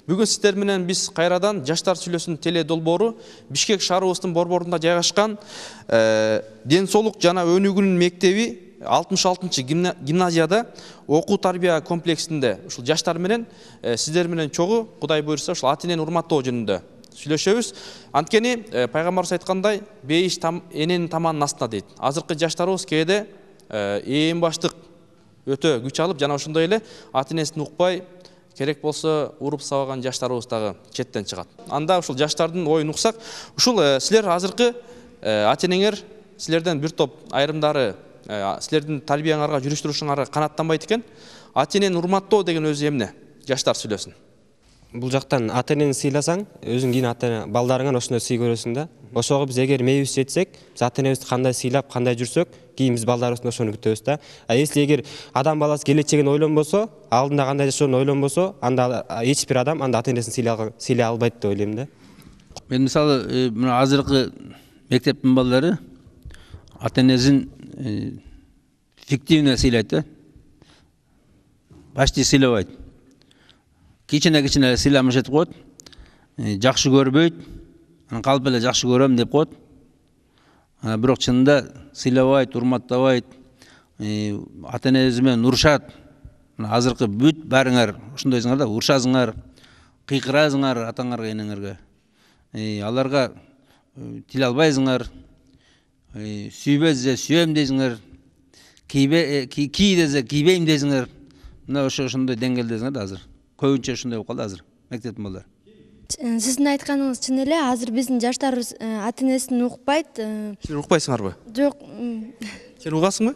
Бүгін сіздер менен біз қайрадан жаштар сүйлөсүн теле долбоору Бишкек шаарыбыздын борборунда жайгашкан ден соолук жана өнүгүүнүн мектеби 66 гимназияда окуу тарбия комплексинде ушул жаштар менен сиздер менен чогуу Кудай буйрса ушул ата энени урматтоо жөнүндө сүйлөшөбүз. Анткени пайгамбарыбыз айткандай, бейиш эненин таманын астында дейт. Азыркы жаштарыбыз кээде ээн баштык өтө күч алып, жана ошондой эле ата энесин укпай, керек болсо уруп сабаган жаштарыбыз дагы четтен чыгат. Анда ушул жаштардын оюн уксак, ушул силер азыркы ата энеңер силерден бир топ айрымдары силердин тарбияңарга, жүрүш-турушуңарга канаттанбайт экен. Ата энени урматтоо деген өзү эмне? Жаштар сүйлөсүн. Бул жактан ата энени сыйласаң, өзүң кийин ата эне балдарыңан ошондой сый көрөсүң да. Ошого биз эгер мээбиз жетсек, биз ата энебизди кандай сыйлап, кандай жүрсөк, кийин биз балдарыбыздан ошону күтөбүз да. Если эгер адам баласы келечегин ойлонбосо, алдында кандай жашоону ойлонбосо, анда эч бир адам анда ата энесин сыйлай албайт деп ойлойм да. Мен мисалы мына азыркы мектептин балдары ата энесин фиктивно сыйлайт да. Почти сыйлабайт. Кичине сыйламыш этип коет. Жакшы көрбөйт. Калп эле жакшы көрөм деп коет. Бирок чынында сыйлабайт, урматтабайт. Ата энеңиз менен урушат. Азыркы бүт барыңар ошондойсуңар да, урушасыңар, кыйкырасыңар атаңарга, энеңерге. Аларга тил албайсыңар. Сүйбө десе сүйөм дейсиңер. Ки десе кийбейм дейсиңер. Мына ошондой деңгээлдесиңер да азыр. Көбүнчө ошондой болуп калды азыр мектептин балдары. Сиздин айтканыңыз чын эле, азыр биздин жаштарыбыз ата энесин укпайт. Силер укпайсыңарбы? Жок. Сен угасыңбы?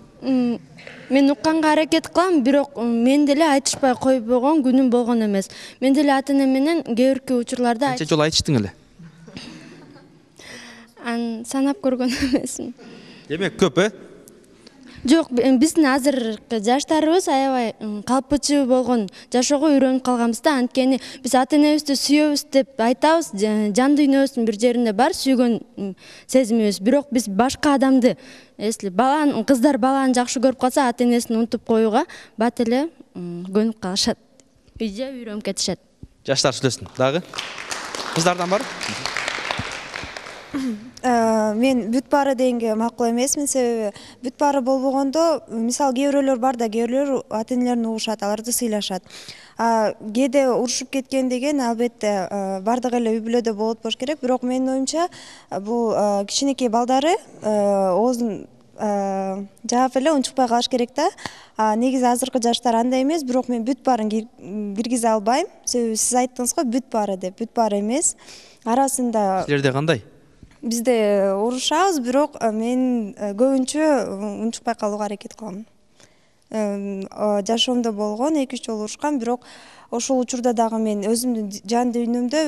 Мен укканга аракет кылам, бирок мен деле айтышпай койбогон күнүм болгон эмес. Мен деле ата эне менен кээ бирки учурларда Канча жолу айтыштың эле? Санап көргөн эмесмин. Демек көп, Жок, биздин азыркы жаштарыбыз аябай калпычы болгон жашоого үйрөнүп калганбыз да. Анткени биз ата энебизди сүйөбүз деп айтабыз, жан дүйнөбүздүн бир жеринде бар сүйгөн сезимибиз. Бирок биз башка адамды, если кыздар баланы жакшы көрүп калса, ата энесин унутуп коюуга бат эле көнүп калышат. Үйдө үйрөнүп кетишет. Жаштар сүйлөсүн. Дагы кыздардан бар? Мен бүт баары дегенге макул эмесмин, себеби бүт баары болбогондо, мисалы кээ бирөөлөр бар да, кээ бирөөлөр ата энелерин угушат, аларды сыйлашат. Кээде урушуп кеткен деген албетте бардык эле үй бүлөдө болот болуш керек, бирок менин оюмча бул кичинекей балдары оозун жаап эле унчукпай калыш керек да. Негизи азыркы жаштар андай эмес, бирок мен бүт баарын киргизе албайм. Себеби сиз айттыңыз го бүт баары деп, бүт баары эмес. Арасында Силерде кандай? Бизде урушабыз, бирок мен көбүнчө унчукпай калууга аракет кылам. Жашоомдо болгон 2-3 жолу урушкам, бирок ошол учурда дагы мен өзүмдүн жан дүйнөмдө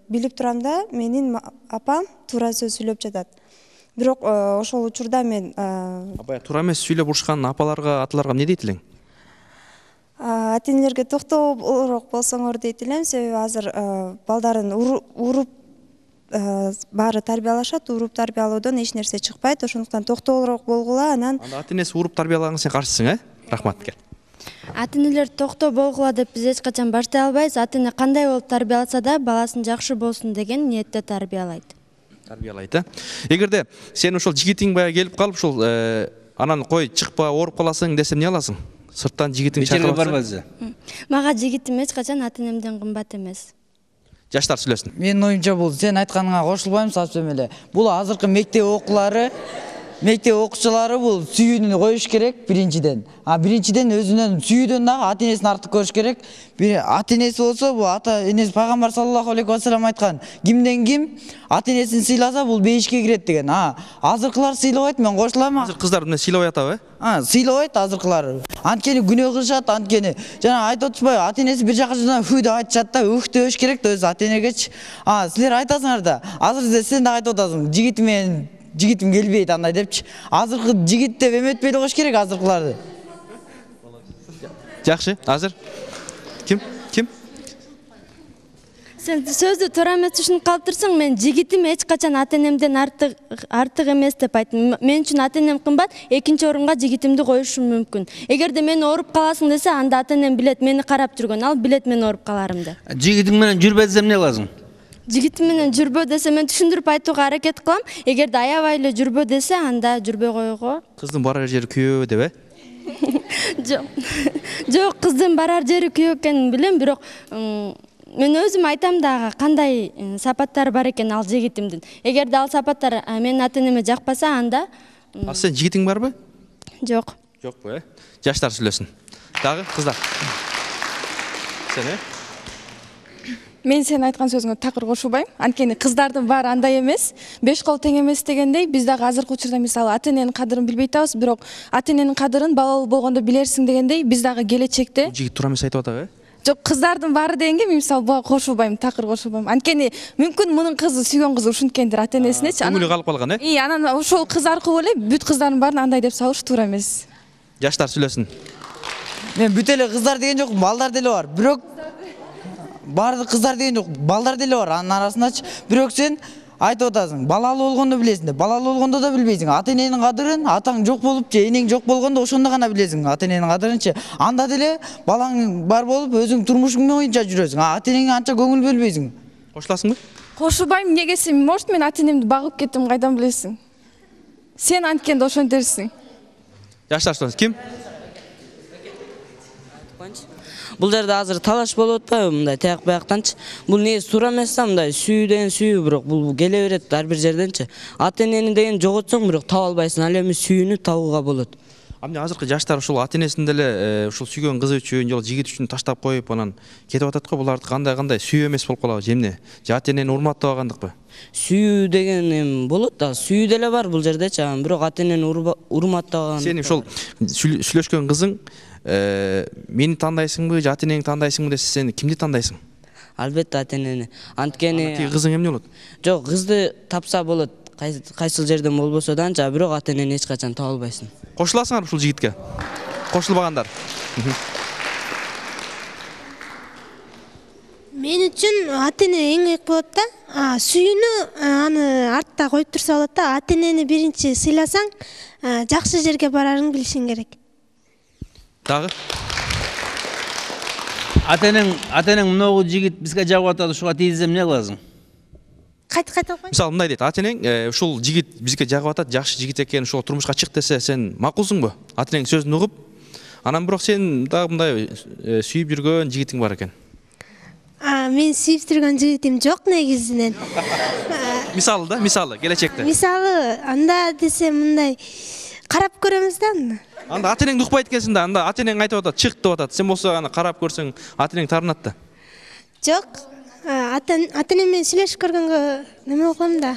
билип турам да, менин апам туура сөз сүйлөп жатат. Бирок ошол учурда мен Абай туура эмес сүйлөп урушкан апаларга, аталарга эмне дейт элең? Ата энелерге токтоолоок болсоңор дейт элем, себеби азыр балдарын уруп баары тарбиялашат, уруп тарбиялоодон эч нерсе чыкпайт. Ошондуктан токтоолоок болгула, анан Ата энеси уруп тарбиялаганга сен каршысың, Рахмат. Ата энелер токтоо болгула деп биз эч качан баштай албайбыз. Ата эне кандай болуп тарбияласа да, баласын жакшы болсун деген ниетте тарбиялайт. Эгерде сен ошол жигитиң баягы келип калып, ушул анан кой чыкпа, ооруп каласың десем эмне аласың? Сырттан жигитиң чакырып. Мага жигитим эч качан ата энемден кымбат эмес. Жаштар сүйлөсүн. Менин оюмча бул сен айтканыңа кошулбайм, сапсем эле. Бул азыркы мектеп окуучулары бул сүйүүнү коюш керек биринчиден. Биринчиден өзүнөн сүйүүдөн дагы ата энесин артык көрүш керек. Ата энеси болсо, бул ата энеси пайгамбар саллаллаху алейхи ва саллям айткан, кимден ким ата энесин сыйласа бул бейишке кирет деген. Азыркылар сыйлабайт, мен кошулам. Азыр кыздар эмне сыйлабай атабы? Сыйлабайт азыркылар. Анткени күнөө кылышат, анткени жана айтып атышпайбы, ата энеси бир жака жүргөндө фу деп айтышат да, ух дебеш керек да өзү ата энегечи. Силер айтасыңар да, азыр сен да айтып атасың, жигитим келбейт андай депчи. Азыркы жигит деп эметпей эле коюш керек азыркыларды. Жакшы, азыр ким? Сен сөздү туура эмес түшүнүп калыптырсың. Мен жигитим эч качан ата энемден артык эмес деп айттым. Мен үчүн ата энем кымбат, экинчи орунга жигитимди коюшум мүмкүн. Эгерде мени ооруп каласың десе, анда ата энем билет, мени карап жүргөн, ал билет мен ооруп каларымды. Жигитиң менен жүрбө десем эмне лазым? Жигитим менен жүрбө десе, мен түшүндүрүп айтууга аракет кылам. Эгерде аябай эле жүрбө десе, анда жүрбөй коюуга. Кыздын барар жери күйөө деп, Жок, кыздын барар жери күйөө экенин билем, бирок мен өзүм айтам дагы кандай сапаттары бар экен ал жигитимдин. Эгерде ал сапаттар менин ата энеме жакпаса, анда А сен жигитиң барбы? жок. Жокпу, Жаштар сүйлөсүн. Дагы кыздар. Сен, Мен сен айткан сөзүңө такыр кошулбайм. Анткени кыздардын баары андай эмес. 5 кол тең эмес дегендей, биз дагы азыркы учурда мисалы ата эненин кадырын билбей атабыз, бирок ата эненин кадырын балалуу болгондо билерсиң дегендей, биз дагы келечекте. жигит туура эмес айтып атабы, Жок, кыздардын баары дегенге мен мисалы буга кошулбайм, такыр кошулбайм. Анткени мүмкүн мунун кызы сүйгөн кызы ушунткендир ата энесинечи. Көңүлү калып калган, Анан ошол кыз аркылуу эле бүт кыздардын баарын андай деп салыш туура эмес. Жаштар сүйлөсүн. Мен бүт эле кыздар деген жок, балдар деле бар. Бирок баардык кыздар деген жок, балдар деле бар. Анын арасындачы бирок сен айтып атасың, балалуу болгондо билесиң деп. Балалуу болгондо да билбейсиң. Ата эненин кадырын атаң жок болуп же энең жок болгондо ошондо гана билесиң ата эненин кадырынчы. Анда деле балаң бар болуп өзүң турмушуң боюнча жүрөсүң. Ата энеңе анча көңүл бөлбөйсүң. Кошуласыңбы? Кошулбайм, негеси может мен ата энемди багып кеттим, кайдан билесиң? Сен анткенде ошентерсиң. Жаштар сүйлөсүн. Ким? Бул жерде азыр талаш болуп атпайбы мындай тияк бияктанчы. Бул негизи туура эмес да, мындай сүйүүдөн сүйүү, бирок бул келе берет ар бир жерденчи. Ата энени деген жоготсоң, бирок таба албайсың, ал эми сүйүүнү табууга болот. Амне азыркы жаштар ушул ата энесин деле ушул сүйгөн кызы үчүн же жигит үчүн таштап коюп, анан кетип атат го. Буларды кандай сүйүү эмес болуп калабы же эмне? Же ата энени урматтабагандыкпы? Сүйүү деген эми болот да, сүйүү деле бар бул жердечи, бирок ата энени урматтабаган. Сен ушул сүйлөшкөн кызың мени тандайсыңбы же ата энеңди тандайсыңбы десе, сен кимди тандайсың? Албетте ата энени. Анткени кызың эмне болот? Жок, кызды тапса болот. Кайсыл жерден болбосо да анча, бирок ата энени эч качан таба албайсың. Кошуласыңар ушул жигитке? Кошулбагандар. Мен үчүн ата эне эң ыйык болот да. Сүйүүнү аны артта коюп турса болот да. Ата энени биринчи сыйласаң, жакшы жерге барарыңды билишиң керек. Дагы? Ата энең мынау жигит бизге жагып атат, ушуга тийгизсем эмне кыласың? Кайта кой. Мисалы мындай дейт, ата энең ушул жигит бизге жагып атат, жакшы жигит экен, ушуга турмушка чык десе, сен макулсуңбу? Ата энең сөзүн угуп, анан бирок сен дагы мындай сүйүп жүргөн жигитиң бар экен. Мен сүйүп жүргөн жигитим жок негизинен. Мисалы, келечекте. Мисалы, анда десем мындай карап көрөмүз да. Анда ата энең укпайт экенсиң да, анда ата энең айтып атат, чык деп атат. Сен болсо аны карап көрсөң, ата энең тарынат да. Жок, ата энем менен сүйлөшүп көргөнгө неме кылам да.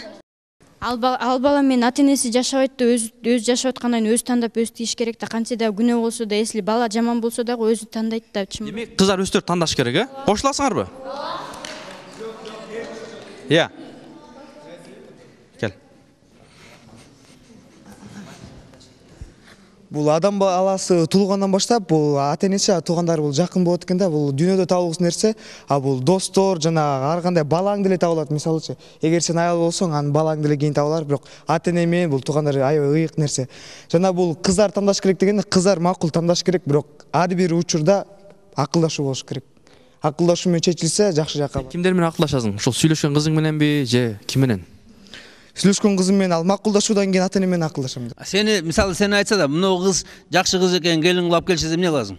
Ал бала менен ата энеси жашабайт да, өзү жашап аткандан кийин өзү тандап өзү тийиш керек да. Канча да күнөө болсо да, если бала жаман болсо дагы өзү тандайт да. Демек, кыздар өздөрү тандаш керек, Кошуласыңарбы? Кел. Бул адам баласы туулгандан баштап, бул ата энеси, туугандар бул жакын болот экен да. Бул дүйнөдө табылгыс нерсе, бул достор жана ар кандай балаң деле табылат. Мисалычы, эгер сен аял болсоң, анын балаң деле кийин табылар, бирок ата эне менен бул туугандар аябай ыйык нерсе. Жана бул кыздар тандаш керек дегенде, кыздар макул тандаш керек, бирок ар бир учурда акылдашуу болуш керек. Акылдашуу менен чечилсе, жакшы жакка. Кимдер менен акылдашасың? Ушул сүйлөшкөн кызың мененби же ким менен? Сүйлөшкөн кызым менен, ал макулдашуудан кийин ата эне менен акылдашам. Сени мисалы сен айтса да, мынау кыз жакшы кыз экен, келин кылып келчи эмне кыласың?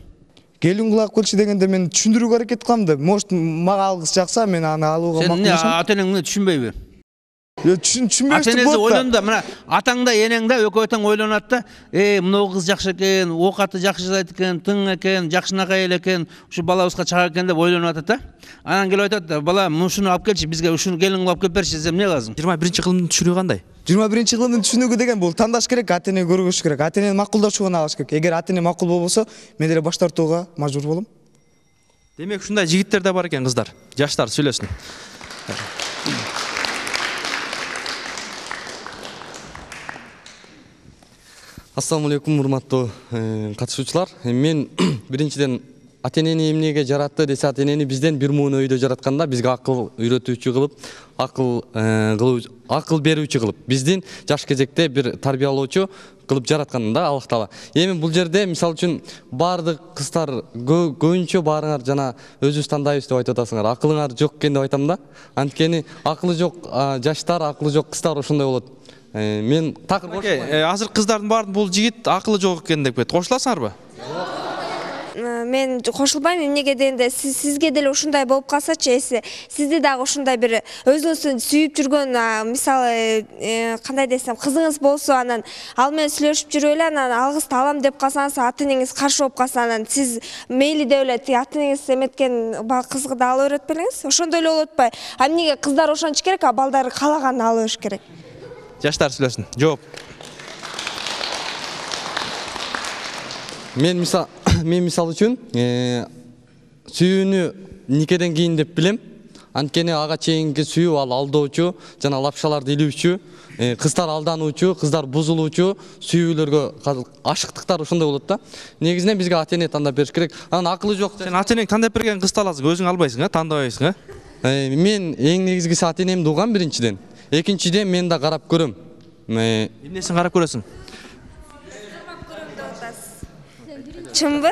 Келин кылып келчи дегенде мен түшүндүрүүгө аракет кылам да. Может, мага ал кыз жакса, мен аны алууга макулдашам. Сен ата энең муну түшүнбөйбү? Түшүнбөйсүң ата энеси ойлонду да, мына атаң да энең да экөө тең ойлонот да, мынау кыз жакшы экен, оокаты жакшы жасайт экен, тың экен, жакшынакай эле экен, ушу балабызга чыга экен деп ойлонуп атат да. Анан келип айтат да, бала мушуну алып келчи, бизге ушуну келин кылып алып келип берчи десем эмне кыласың? 21-кылымдын түшүнүгү кандай? 21-кылымдын түшүнүгү деген бул тандаш керек, ата эне көргөзүш керек, ата энени макулдашууга алыш керек. Эгер ата эне макул болбосо, мен деле баш тартууга мажбур болом. Демек, ушундай жигиттер да бар экен, кыздар. Жаштар сүйлөсүн. Ассаламу алейкум, урматтуу катышуучулар. Мен биринчиден ата-энени эмнеге жаратты десе, ата-энени бизден бир муун өйдө жаратканда бизге акыл үйрөтүүчү кылып, акыл берүүчү кылып, биздин жаш кезекте бир тарбиялоочу кылып жараткан да Аллах Таала. Эми бул жерде мисал үчүн бардык кыздар көбүнчө баарыңар жана өзүбүз тандайбыз деп айтып атасыңар. Акылыңар жок экен деп айтам да. Анткени акылы жок жаштар, акылы жок кыздар ошондой болот. Мен такыр кошулбайм. Азыр кыздардын баардыгы бул жигит акылы жок экен деп кетти. Кошуласыңарбы? Мен кошулбайм, эмнеге дегенде сизге деле ушундай болуп калсачы, эси сизди дагы ушундай бир өзүңүздү сүйүп жүргөн, мисалы кандай десем, кызыңыз болсо, анан ал менен сүйлөшүп жүрүп эле, анан алгысты алам деп калсаңыз, ата-энеңиз каршы болуп калса, анан сиз мейли деп эле ата-энеңиз эметкен кызга да ала берет белеңиз. Ошондой эле болуп атпайбы? Эмнеге кыздар ошончу керек, а балдары каалаганын ала бериш керек? Жаштар сүйлөсүн. Жооп. Мен мисал үчүн сүйүүнү никеден кийин деп билем. Анткени ага чейинки сүйүү ал алдоочу жана лапшаларды илүүчү, кыздар алдануучу, кыздар бузулуучу сүйүүлөргө ашыктыктар ошондой болот да. Негизинен бизге ата-эне тандап бериш керек. Анан акылы жок. Сен ата-энең тандап берген кызды аласың, өзүң албайсың, тандабайсың, Мен эң негизгиси ата-энемди угам биринчиден. Экинчиден мен да карап көрөм. Эмнесин карап көрөсүң? Чынбы?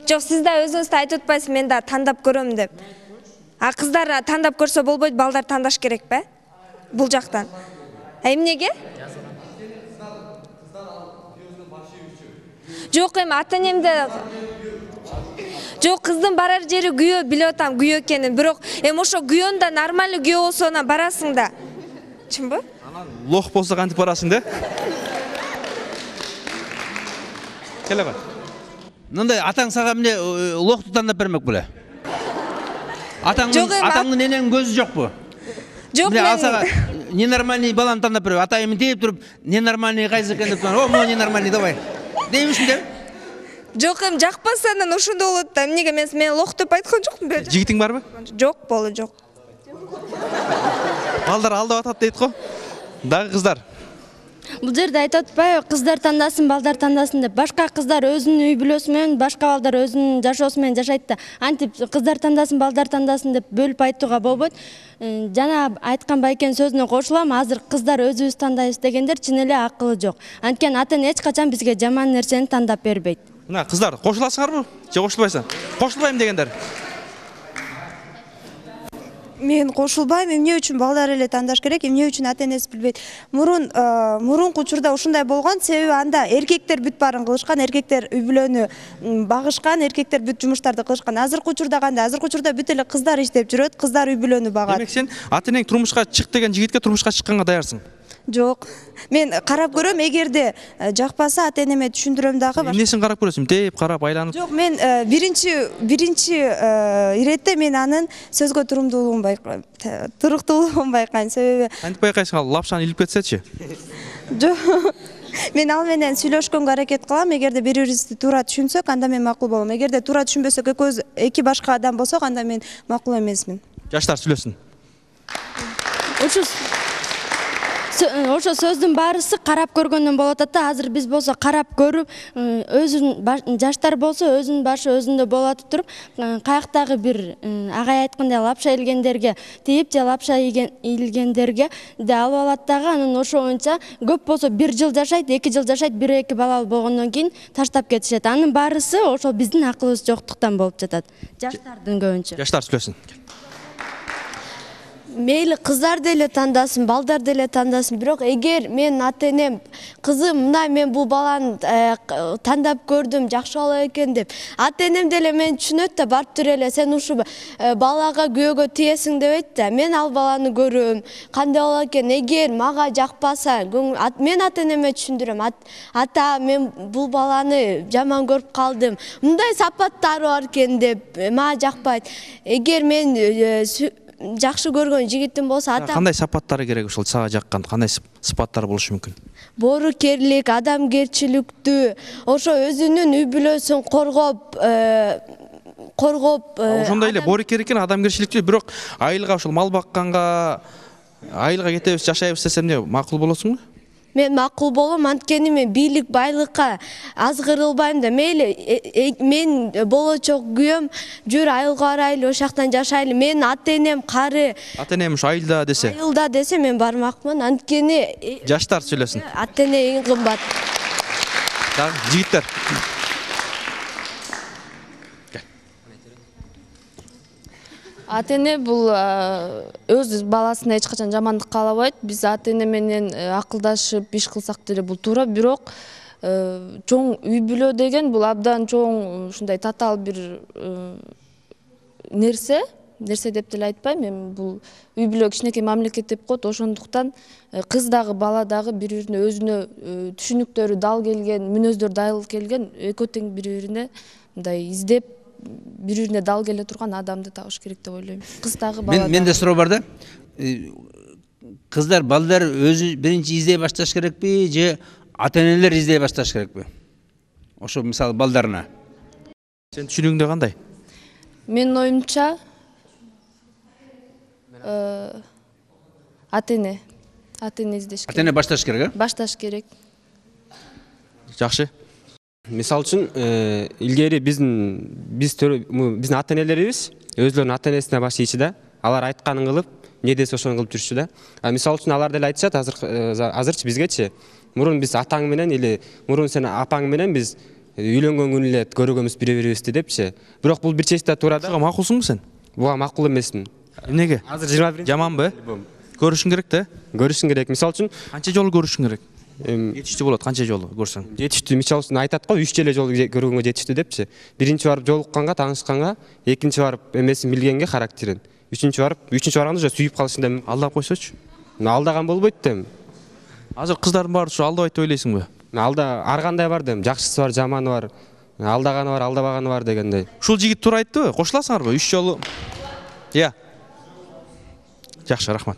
Жок, сиз да өзүңүз айтып атпайсыз, мен да тандап көрөм деп. А кыздар тандап көрсө болбойт, балдар тандаш керек бе? Бул жактан. Эмнеге? Жок, эми ата-энемде жок, кыздын барар жери күйөө, билип атам, күйөө экенин, бирок эми ошо күйөөң да нормальный күйөө болсо, анан барасың да. Чынбы? Анан лох болсо кантип барасың да? Келе бар. Мындай атаң сага эмне лохту тандап бермек беле? Атаңдын энеңдин көзү жокпу? Жок, мен ал сага ненормальный баланы тандап берип, атайым деп туруп, ненормальный кайсы экен деп, о, могу ненормальный, давай. Деймишин деп? Жок, эми жакпаса анан ошондой болот да. Эмнеге мен лох деп айткан жокмун бе? Жигитиң барбы? Жок, болу жок. Балдар алдап атат дейт го. Дагы кыздар. Бул жерде айтып атпайбы, кыздар тандасын, балдар тандасын деп. Башка кыздар өзүнүн үй бүлөсү менен, башка балдар өзүнүн жашоосу менен жашайт да. Антип кыздар тандасын, балдар тандасын деп бөлүп айтууга болбойт. Жана айткан байкенин сөзүнө кошулам, азыр кыздар өзүбүз тандайбыз дегендер чын эле акылы жок. Анткени ата-эне эч качан бизге жаман нерсени тандап бербейт. Мына кыздар, кошуласыңарбы? Же кошулбайсың? Кошулбайм дегендер. Мен кошулбайм, эмне үчүн балдар эле тандаш керек, эмне үчүн ата-энеси билбейт. Мурунку учурда ушундай болгон, себеби анда эркектер бүт баарын кылышкан, эркектер үй бүлөнү багышкан, эркектер бүт жумуштарды кылышкан. Азыркы учурда кандай? Азыркы учурда бүт эле кыздар иштеп жүрөт, кыздар үй бүлөнү багат. Демек сен ата-энең турмушка чык деген жигитке турмушка чыкканга даярсың? Жок. Мен карап көрөм, эгерде жакпаса ата-энеме түшүндүрөм дагы. Эмнесин карап көрөсүң? Деп карап айланып. Жок, мен биринчи иретте мен анын сөзгө туруктуулугун байкайм, себеби кантип байкайсың? Ал лапшаны илип кетсечи? Жок. Мен ал менен сүйлөшкөнгө аракет кылам, эгерде бири-бирибизди туура түшүнсөк, анда мен макул болом. Эгерде туура түшүнбөсөк, экөөбүз эки башка адам болсок, анда мен макул эмесмин. Жаштар сүйлөсүн. Ошо сөздүн баарысы карап көргөндөн болот да. Азыр биз болсо карап көрүп, өзүн жаштар болсо өзүнүн башы өзүндө болот туруп, каяктагы бир агай айткандай лапша илгендерге тийип, же лапша илгендерге де алып алат дагы. Анан ошо боюнча көп болсо 1 жыл жашайт, 2 жыл жашайт, 1-2 балалы болгондон кийин таштап кетишет. Анын баарысы ошол биздин акылыбыз жоктуктан болуп жатат. Жаштардын көбүнчө. Жаштар сүйлөсүн. Мейли кыздар деле тандасын, балдар деле тандасын, бирок эгер мен ата-энем кызым мына мен бул баланы тандап көрдүм, жакшы бала экен деп, ата-энем деле мени түшүнөт да, барып туруп эле сен ушу балага күйөөгө тиесиң дебейт да. Мен ал баланы көрөм, кандай бала экен, эгер мага жакпаса, мен ата-энеме түшүндүрөм. Ата, мен бул баланы жаман көрүп калдым, мындай сапаттары бар экен деп, мага жакпайт. Эгер мен жакшы көргөн жигитим болсо, ата кандай сапаттары керек ушул сага жаккан, кандай сыпаттары болушу мүмкүн? Боорукерлик, адамгерчиликтүү, ошо өзүнүн үй бүлөсүн коргоп ошондой эле боорукер экен, адамгерчиликтүү, бирок айылга ушул мал бакканга, айылга кетебиз, жашайбыз десем эмне макул болосуңбу? мен макул болом, анткени мен бийлик байлыкка азгырылбайм да. Мейли мен болочок күйөөм жүр айылга барайлы, ошол жактан жашайлы. Мен ата-энем кары. Ата-энем ушу айылда десе. Айылда десе мен бармакмын. Анткени Жаштар сүйлөсүн. ата-эне эң кымбат. Жигиттер. Ата-эне бул өз баласына эч качан жамандык каалабайт. Биз ата-эне менен акылдашып иш кылсак деле бул туура, бирок чоң үй бүлө деген бул абдан чоң ушундай татаал бир нерсе деп деле айтпайм. Эми бул үй бүлө кичинекей мамлекет деп коет. Ошондуктан кыз дагы бала дагы бири-бирине өзүнө түшүнүктөрү дал келген, мүнөздөр дал келген, экөө тең бири-бирине мындай издеп бири-бирине дал келе турган адамды табыш керек деп ойлойм. Кыз дагы бала дагы. Менде суроо бар да. Кыздар, балдар өзү биринчи издей башташ керекпи же ата-энелер издей башташ керекпи? Ошо мисалы балдарына. Сен түшүнүгүңдө кандай? Менин оюмча ата-эне издеш керек. Ата-эне башташ керек, Башташ керек. Жакшы. Мисал үчүн илгери биздин ата-энелерибиз өзлөрүнүн ата-энесине баш ийчи да, алар айтканын кылып, эмне десе ошону кылып жүрчү да. Мисал үчүн алар деле айтышат азырчы бизгечи. Мурун биз атаң менен или мурун сен апаң менен биз үйлөнгөн күнү эле көрөгөнбүз бири-бирибизди депчи. Бирок бул бир чечте туура да. Буга макулсуңбу сен? Буга макул эмесмин. Эмнеге? Азыр 21 жаманбы? Көрүшүң керек да? Көрүшүң керек. Мисал үчүн канча жолу көрүшүң керек? Жетиштүү болот, канча жолу көрсөң? Жетиштүү, мисал үчүн айтат го 3 эле жолу көргөнгө жетиштүү депчи. Биринчи барып жолукканга, таанышканга, экинчи барып эмесин билгенге, характерин. Үчүнчү барганда уже сүйүп калышың да алдап койсочу. Алдаган болбойт дем. Азыр кыздардын баары ушу алдабайт деп ойлойсуңбу? Ар кандай бар дем, жакшысы бар, жаманы бар, алдаганы бар, алдабаганы бар дегендей. Ушул жигит туура айттыбы? Кошуласыңарбы? 3 жолу. Жакшы, рахмат.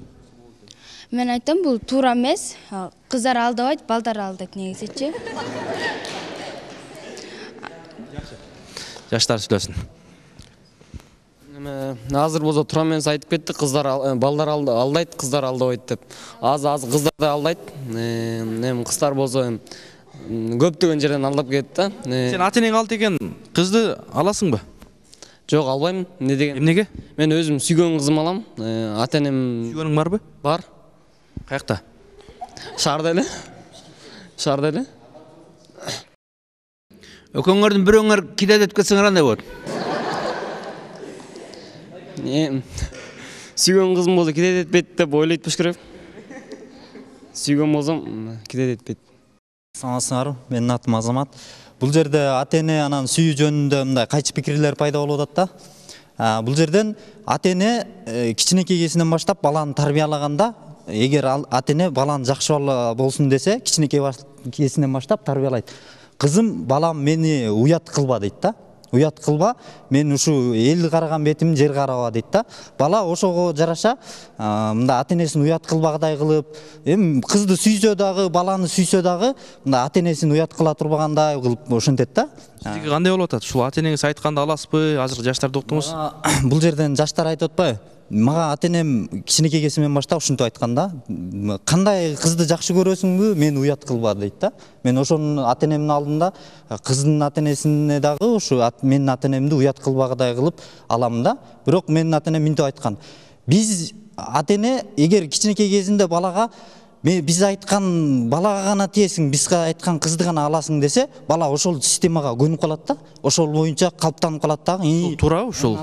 Мен айтам, бул туура эмес. Кыздар алдабайт, балдар алдайт негизичи. Жаштар сүйлөсүн. Азыр болсо туура эмес айтып кетти, балдар алдайт, кыздар алдабайт деп. Аз кыздар да алдайт. Эми кыздар болсо көптөгөн жерден алдап кетти да. Сен ата-энең алды деген кызды аласыңбы? Жок, албайм. Эмне деген? Эмнеге? Мен өзүм сүйгөн кызым алам. Ата-энем сүйгөнүң барбы? Бар. Каякта? Шаарда эле. Экөөңөрдүн бирөөңөр кидет этип кетсеңер кандай болот? Сүйгөн кызым болсо кидет этпейт деп ойлойт болуш керек. Сүйгөн болсом кидет этпейт. Саламатсыңарбы? Менин атым Азамат. Бул жерде ата-эне анан сүйүү жөнүндө мындай кайчы пикирлер пайда болуп атат да. Бул жерден ата-эне кичинекей кезинен баштап баланы тарбиялаганда, эгер ата-эне баланы жакшы бала болсун десе, кичинекей кезинен баштап тарбиялайт. Кызым, балам мени уят кылба дейт да. Уят кылба, мен ушу эл караган бетим жер караба дейт да. Бала ошого жараша мында ата-энесин уят кылбагандай кылып, кызды сүйсө дагы, баланы сүйсө дагы, мында ата-энесин уят кыла турбагандай кылып ошентет да. Сизге кандай болуп атат? Ушул ата-энеңиз айтканды аласызбы? Азыр жаштарды уктуңуз. Бул жерден жаштар айтып атпайбы? Мага ата-энем кичинекей кезимден баштап ушинтип айткан да. Кандай кызды жакшы көрөсүңбү? Мени уят кылба дейт да. Мен ошонун ата-энемдин алдында кыздын ата-энесине дагы ушу менин ата-энемди уят кылбагыдай кылып алам да. Бирок менин ата-энем мынтип айткан. Биз ата-эне эгер кичинекей кезинде балага биз айткан балага гана тиесиң, бизге айткан кызды гана аласың десе, бала ошол системага көнүп калат да. Ошол боюнча калыптанып калат дагы. Туурабы ушул?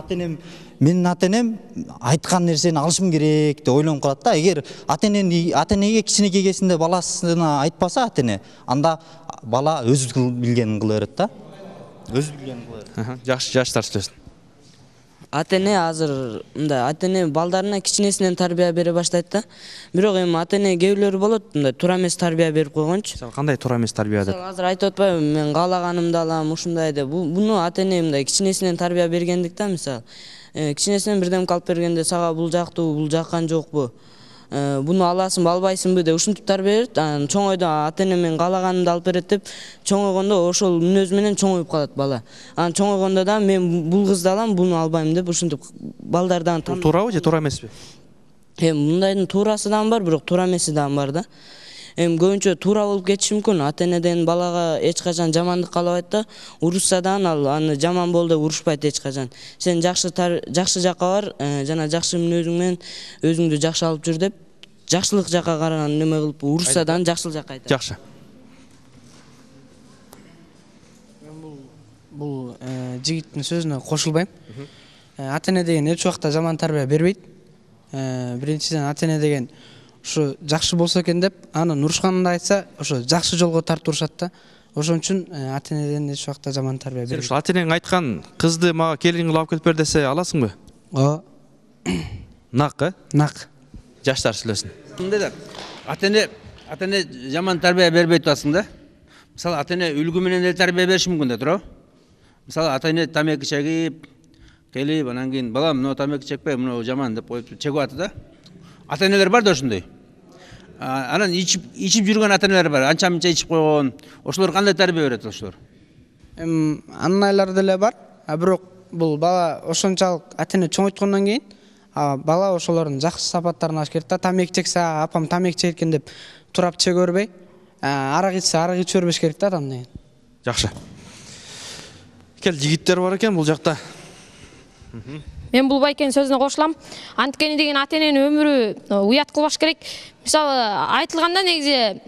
Менин ата-энем айткан нерсени алышым керек деп ойлонуп калат да. Эгер ата-энеге кичинекей кезинде баласына айтпаса ата-эне, анда бала өзү билгенин кыла берет да. Өзү билгенин кыла берет. Жакшы, жаштар сүйлөсүн. Ата-эне азыр мындай ата-эне балдарына кичинесинен тарбия бере баштайт да. Бирок эми ата-эне кээбилери болот, мындай туура эмес тарбия берип койгончу. Кандай туура эмес тарбия деп? Азыр айтып атпайбы, мен каалаганымды алам, ушундай деп. Буну ата-эне мындай кичинесинен тарбия бергендиктен, мисалы, кичинесинен бирдемке алып бергенде сага бул жактуу, бул жаккан жокпу? Буну аласыңбы, албайсыңбы деп ушинтип тарбия берет. Чоңойдо ата-эне мен каалаганымды алып берет деп, чоңойгондо ошол мүнөз менен чоңоюп калат бала. Чоңойгондо да мен бул кызды алам, буну албайм деп ушинтип балдардан туурабы же туура эмеспи? Мындайдын туурасы да бар, бирок туура эмеси да бар да. Эми көбүнчө туура болуп кетиши мүмкүн. Ата энеден балага эч качан жамандык каалабайт да, урушса да ал аны жаман болду деп урушпайт эч качан. Сен жакшы жакка бар, жана жакшы мүнөзүң менен өзүңдү жакшы алып жүр деп, жакшылык жакка караган неме кылып урушса да жакшыл жакка айтат. Жакшы. Бул жигиттин сөзүнө кошулбайм. Ата эне деген эч убакта жаман тарбия бербейт. Биринчиден ата эне деген ушу жакшы болсо экен деп, анын урушканын айтса, ошо жакшы жолго тартып да. Ошон үчүн ата энеден эч убакта жаман тарбия бербейт. Ата энең айткан кызды мага келин кылып алып келип бер десе аласыңбы? Ооба. Нак, Нак. Жаштар сүйлөсүн. Ата эне жаман тарбия бербейт атасың да. Мисалы ата эне үлгү менен эле тарбия бериши мүмкүн да, туурабы? Мисалы ата эне тамеки чегип, келип, анан кийин балам, мына тамеки чекпей, мына жаман деп коюп чегип атты да. Ата энелер бар да ошондой. Анан ичип жүргөн ата энелер бар, анча-мынча ичип койгон. Ошолор кандай тарбия берет ошолор? Аннайлар деле бар. Бирок бул бала ошончалык ата эне чоңойткондон кийин, бала ошолордун жакшы сапаттарын алыш керек да. Тамеки чексе, апам тамеки чегет экен деп турап чеге бербей, арак ичсе, арак ичип бербеш керек да адам деген. Жакшы. Кел, жигиттер бар экен бул жакта. Мен бул байкенин сөзүнө кошулам. Анткени деген ата эненин өмүрү уят кылбаш керек. Мисалы айтылганда негизи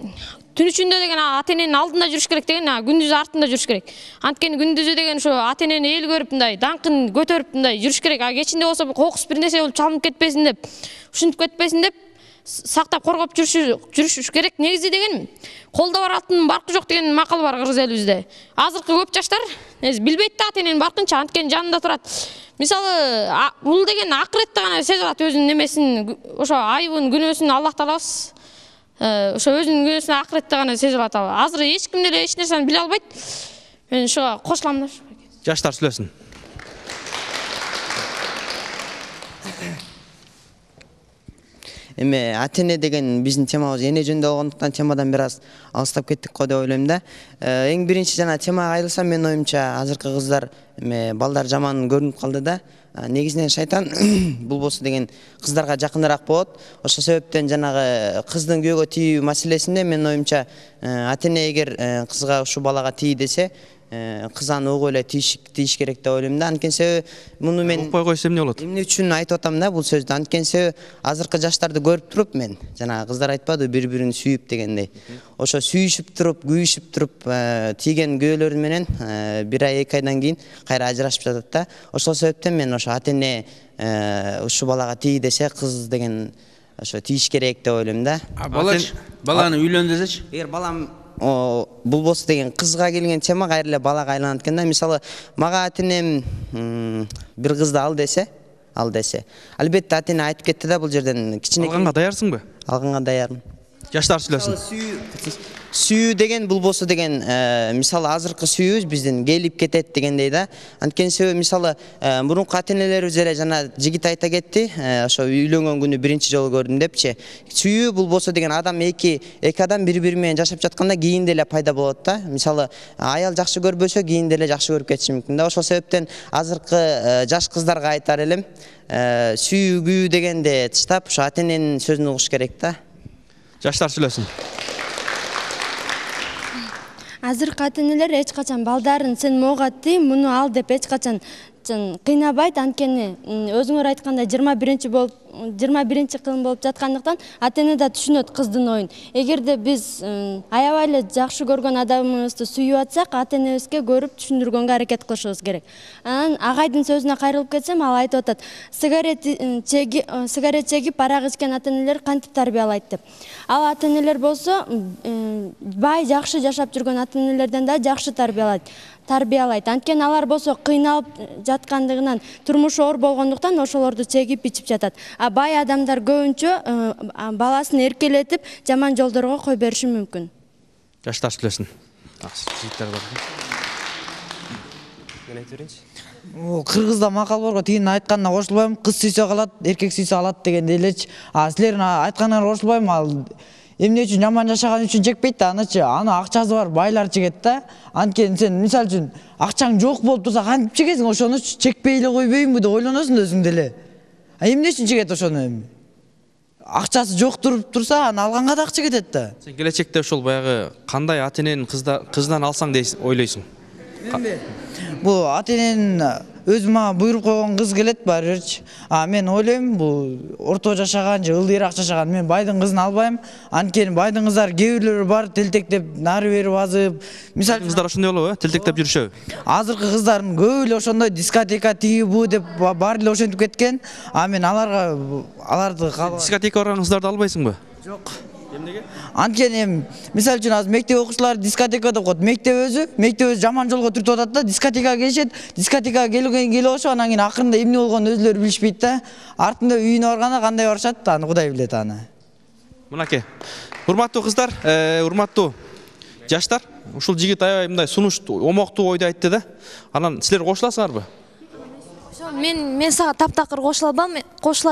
түн ичинде деген ата эненин алдында жүрүш керек деген, күндүз артында жүрүш керек. Анткени күндүзү деген ошо ата энени эл көрүп мындай даңкын көтөрүп мындай жүрүш керек. Кечинде болсо кокус бир нерсе болуп чалынып кетпесин деп, ушинтип кетпесин деп сактап коргоп жүрүш керек. Негизи деген колдо бар алтындын баркы жок деген макал бар кыргыз элибизде. Азыркы көп жаштар билбейт да ата эненин баркынча, анткени жанында турат. Мисалы бул деген акыретте гана сезе алат өзүнүн немесин, ошо айыбын, күнөөсүн Аллах Таалабыз ошо өзүнүн күнөөсүн акыретте гана сезе алат. Азыр эч ким деле эч нерсени биле албайт. Мен ушуга кошулам да. Жаштар сүйлөсүн. Эми ата эне деген биздин темабыз эне жөнүндө болгондуктан темадан бир аз алыстап кеттик го деп ойлойм да. Эң биринчи жана темага кайрылсам, менин оюмча азыркы кыздар балдар жаман көрүнүп калды да. Негизинен шайтан бул болсо деген кыздарга жакыныраак болот. Ошол себептен жанагы кыздын күйөөгө тийүү маселесинде менин оюмча ата эне эгер кызга ушу балага тий десе, кыз аны угуп эле тийиш керек деп ойлойм да. Анткени себеби муну мен укпай койсо эмне болот? Эмне үчүн айтып атам да бул сөздү? Анткени себеби азыркы жаштарды көрүп туруп мен, жанагы кыздар айтпады бири-бирин сүйүп дегендей. Ошо сүйүшүп туруп, күйүшүп туруп тийген күйөөлөр менен бир ай, 2 айдан кийин кайра ажырашып жатат да. Ошол себептен мен ошо ата эне ушу балага тий десе, кыз деген ошо тийиш керек деп ойлойм да. Баланы үйлөн десечи? Эгер балам бул болсо деген кызга келген тема кайра эле балага айланат экен да. Мисалы мага ата энем бир кызды ал десе, албетте ата эне айтып кетти да бул жерден кичинекей. Алганга даярсыңбы? Алганга даярмын. Жаштар сүйлөсүн. Сүйүү деген бул болсо деген мисалы азыркы сүйүүбүз биздин келип кетет дегендей да. Анткени себеби мисалы мурунку ата энелерибиз эле жана жигит айта кетти, ошо үйлөнгөн күнү биринчи жолу көрдүм депчи. Сүйүү бул болсо деген адам эки адам бири-бири менен жашап жатканда кийин деле пайда болот да. Мисалы аял жакшы көрбөсө кийин деле жакшы көрүп кетиши мүмкүн да. Ошол себептен азыркы жаш кыздарга айтар элем, сүйүү дегенде таштап ошо ата эненин сөзүн угуш керек да. Жаштар сүйлөсүн. Азыркы ата энелер эч качан балдарын сен мога тий, муну ал деп эч качан кыйнабайт. Анткени өзүңөр айткандай 21 кылым болуп жаткандыктан ата эне да түшүнөт кыздын оюн. Эгерде биз аябай эле жакшы көргөн адамыбызды сүйүп атсак, ата энебизге көрүп түшүндүргөнгө аракет кылышыбыз керек. Анан агайдын сөзүнө кайрылып кетсем, ал айтып атат, сигарет чегип арак ичкен ата энелер кантип тарбиялайт деп. Ал ата энелер болсо бай жакшы жашап жүргөн ата энелерден да жакшы тарбиялайт. Анткени алар болсо кыйналып жаткандыгынан, турмушу оор болгондуктан ошолорду чегип ичип жатат. А бай адамдар көбүнчө баласын эркелетип, жаман жолдорго кой бериши мүмкүн. Жаштар сүйлөсүн. Кыргызда макал барго, тигинин айтканына кошулбайм. Кыз сүйсө калат, эркек сүйсө алат дегенде элечи. Силердин айтканыңарга кошулбайм. Ал эмне үчүн жаман жашаган үчүн чекпейт да, аны акчасы бар байлар чегет да. Анткени сен мисалы үчүн акчаң жок болуп турса кантип чегесиң? Ошону чекпей эле койбоймбу деп ойлоносуң да өзүң деле. Эмне үчүн чегет ошону эми? акчасы жок турса аны алганга да акча кетет да. Сен келечекте ошол баягы кандай ата эненин кызынан алсаң дейсиң, ойлойсуң? Бул ата эненин өзү мага буйруп койгон кыз келет баары бирчи. Мен ойлойм бул орто жашаган же ылдыйраак жашаган мен байдын кызын албайм. Анткени байдын кыздары кээ бирлери бар телтектеп нары бери базып. Мисалы кыздар ошондой болобу, телтектеп жүрүшөбү? Азыркы кыздардын көбү эле ошондой дискотека тиги бу деп баары эле ошентип кеткен. Мен аларды дискотека барган кыздарды албайсыңбы? Жок. Эмнеге? Анткени мисалы үчүн азыр мектеп окуучулары дискотека деп коет. Мектеп өзү жаман жолго түртүп атат да, дискотекага келишет. Дискотекага келип ошо анан кийин акырында эмне болгонун өзүлөрү билишпейт да. Артында үйүнө барганда кандай барышат, аны Кудай билет аны. Мынакей. Урматтуу кыздар, урматтуу жаштар, ушул жигит аябай мындай сунуш, омоктуу ойду айтты да. Анан силер кошуласыңарбы? Мен сага таптакыр кошула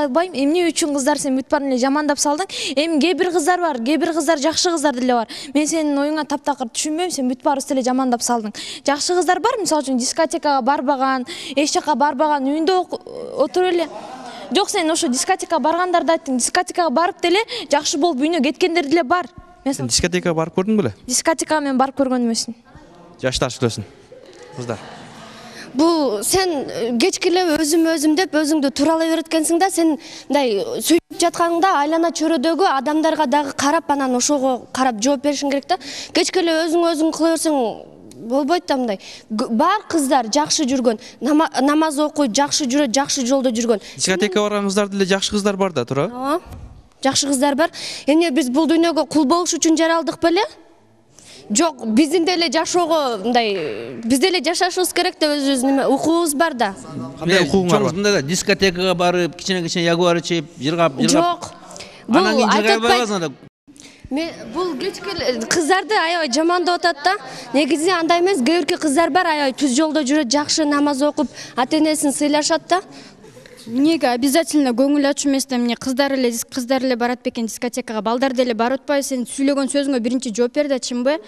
албайм. Эмне үчүн кыздар сен бүт баарын эле жамандап салдың? Эми кээ бир кыздар бар, кээ бир кыздар жакшы кыздар деле бар. Мен сенин оюңа таптакыр түшүнбөйм, сен бүт баарыбызды эле жамандап салдың. Жакшы кыздар бар, мисалы үчүн дискотекага барбаган, эч жака барбаган, үйүндө отуруп эле. Жок, сен ошо дискотекага баргандарды айттың. Дискотекага барып деле жакшы болуп үйүнө кеткендер деле бар. Сен дискотекага барып көрдүң беле? Дискотекага мен барып көргөн эмесмин. Жаштар сүйлөсүн. Кыздар. Бул сен кечки эле өзүм деп өзүңдү тууралай береткенсиң да, сен мындай сүйүп жатканыңда айлана чөрөдөгү адамдарга дагы карап, анан ошого карап жооп беришиң керек да. Кечки эле өзүң кыла берсең болбойт да мындай. Бар кыздар жакшы жүргөн, намаз окуйт, жакшы жүрөт, жакшы жолдо жүргөн. Дискотека барган кыздар деле жакшы кыздар бар да, туура? Ооба. Жакшы кыздар бар. Эмне биз бул дүйнөгө кул болуш үчүн жаралдык беле? Жок, биздин деле жашоого мындай, биз деле жашашыбыз керек да, өзүбүздүн укугубуз бар да. Кандай укугуңар бар? Мындай да дискотекага барып, кичине ягуар ичип, жыргап. Жок. Анан кийин жыргай барасың да. Бул кечки кыздарды аябай жамандап атат да. Негизи андай эмес, кээ бирки кыздар бар аябай түз жолдо жүрөт, жакшы намаз окуп, ата энесин сыйлашат да. Неге обязательно көңүл ачуу эмес да, эмне кыздар эле барат бекен дискотекага, балдар деле барып атпайбы? Сен сүйлөгөн сөзүңө биринчи жооп бер да, чынбы?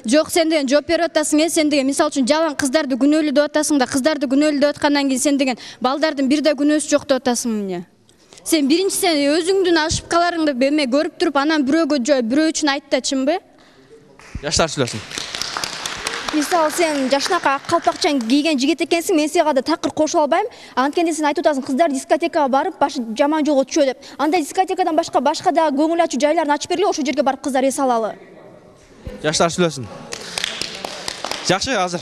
Жок, сен деген жооп берип атасың, сен деген мисалы үчүн жаман кыздарды күнөөлүү деп атасың да, кыздарды күнөөлүү деп аткандан кийин сен деген балдардын бир да күнөөсү жок деп атасың эмне? Сен биринчи сен өзүңдүн ошибкаларыңды эме көрүп туруп, анан бирөө үчүн айт да, чынбы? Жаштар сүйлөсүн. Мисалы сен жашынака ак калпакчан кийген жигит экенсиң, мен сага да такыр кошула албайм. Анткени сен айтып атасың, кыздар дискотекага барып, башы жаман жолго түшөт деп. Андай дискотекадан башка да көңүл ачуу жайларын ачып бергиле, ошол жерге барып кыздар эс алалы. Жаштар сүйлөсүн. Жакшы, азыр.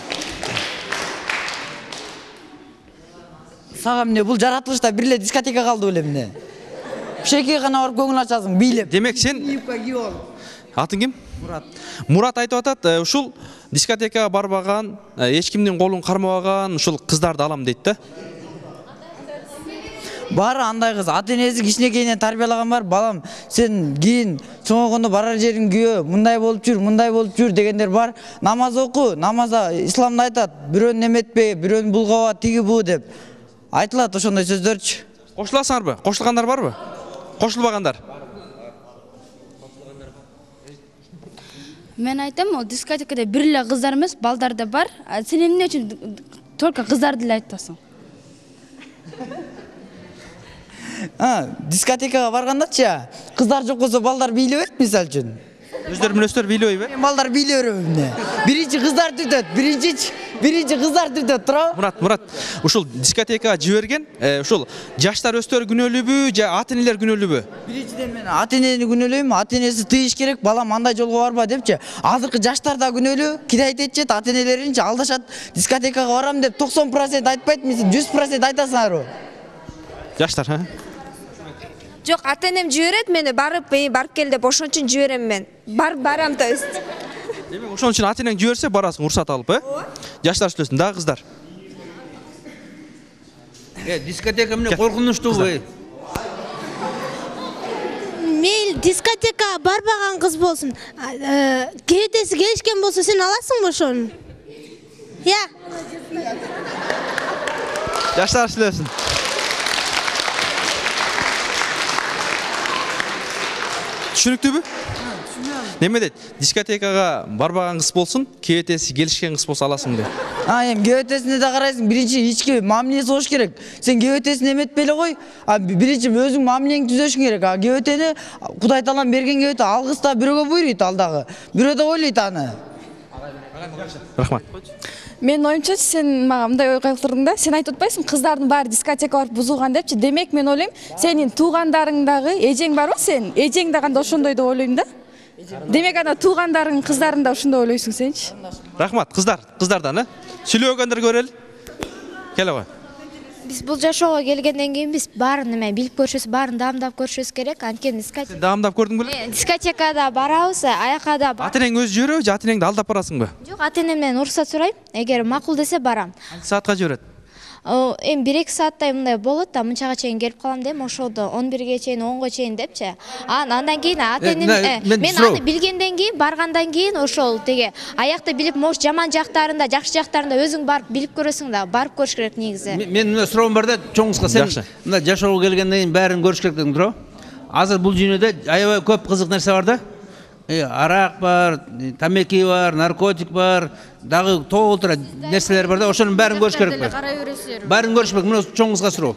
Сага эмне бул жаратылышта бир эле дискотека калды беле эмне? Шеке гана барып көңүл ачасың, бийлеп. Демек сен атың ким? Мурат. Мурат айтып атат, ушул дискотекага барбаган, эч кимдин колун кармабаган ушул кыздарды алам дейт да. Бары андай кыз, ата энеси кичинекейинен тарбиялаган бар, балам, сен кийин чоңойгондо барар жериң күйөө, мындай болуп жүр дегендер бар. Намаз оку, намазда исламда айтат, бирөөнү неметпе, бирөөнү булгаба, тиги бу деп айтылат ошондой сөздөрчү. Кошуласыңарбы? Кошулгандар барбы? Кошулбагандар? Мен айтам, ол дискотекада бир эле кыздар эмес, балдар да бар. Сен эмне үчүн только кыздарды эле айтасың? Дискотекага баргандачы, кыздар жок болсо балдар бийлебейт, мисалы үчүн. Өздөрү менен өздөрү бийлебейби? Балдар бийлей береби эмне? Биринчи кыздар түртөт, биринчи кыздар түртөт, туурабы? Мурат, ушул дискотекага жиберген, ушул жаштар өздөрү күнөөлүүбү, же ата энелер күнөөлүүбү? Биринчиден мен ата энени күнөөлөйм, ата энеси тыйыш керек, балам андай жолго барба депчи. Азыркы жаштар да күнөөлүү, кидайт этчет, ата энелеринчи алдашат. Дискотекага барам деп 90% айтпайт, 100% айтасыңарбы? Жаштар, Жок, ата энем жиберет мени, барып кел деп, ошон үчүн жиберем мен. Барам, то есть. Демек, ошон үчүн ата энең жиберсе барасың, уруксат алып, Жаштар сүйлөсүн, дагы кыздар. Дискотека эмне коркунучтуу? Мейл дискотека барбаган кыз болсун. Кеетеси келишкен болсо сен аласыңбы ошону? Жаштар сүйлөсүн. Түшүнүктүүбү? Неме дейт? Дискотекага барбаган кыз болсун, кебетеси келишкен кыз болсо аласың деп. Эми кебетесине да карайсың, биринчи ички мамилеси болуш керек. Сен кебетесин эметпей эле кой, биринчи өзүң мамилеңди түзөшүң керек. Кебетени Кудай таалам берген кебете ал кыз да бирөөгө буйруйт алдагы. Бирөө да ойлойт аны. Рахмат. Менин оюмча сен мага мындай ой калтырдың да, сен айтып атпайсың кыздардын баары дискотека барып бузулган депчи. Демек мен ойлойм, сенин туугандарыңдагы эжең барбы сен? Эжең да кандай ошондой деп ойлойм да. Демек ана туугандарың кыздарын да ошондой ойлойсуң сенчи. Рахмат, кыздардан, сүйлөгөндөргө көрөлү. Келе кой. Биз бул жашоого келгенден кийин биз баарын эме билип көрүшүбүз, баарын даамдап көрүшүбүз керек. Анткени дискотека. Даамдап көрдүң беле? Дискотекада барабыз, аяка да. Ата-энең өзү жибереби же ата-энеңди алдап барасыңбы? Жок, ата-энемден уруксат сурайм. Эгер макул десе барам. Канча саатка жиберет? Эми 1-2 сааттай мындай болот да, мынчага чейин келип калам дейм, ошолду 11ге чейин, 10го чейин депчи. Андан кийин ата-энем мен аны билгенден кийин, баргандан кийин ошол теге аякты билип, мош жаман жактарында, жакшы жактарында өзүң барып билип көрөсүң да, барып көрүш керек негизи. Мен мына суроом бар да, чоң кызга, сен мына жашоого келгенден кийин баарын көрүш керек дедиң, туурабы? Азыр бул дүйнөдө аябай көп кызык нерсе бар да. Арак бар, тамеки бар, наркотик бар, дагы толтура нерселер бар да, ошонун баарын көрүш керек. Баарын көрүш керек, мына чоң кызга суроо.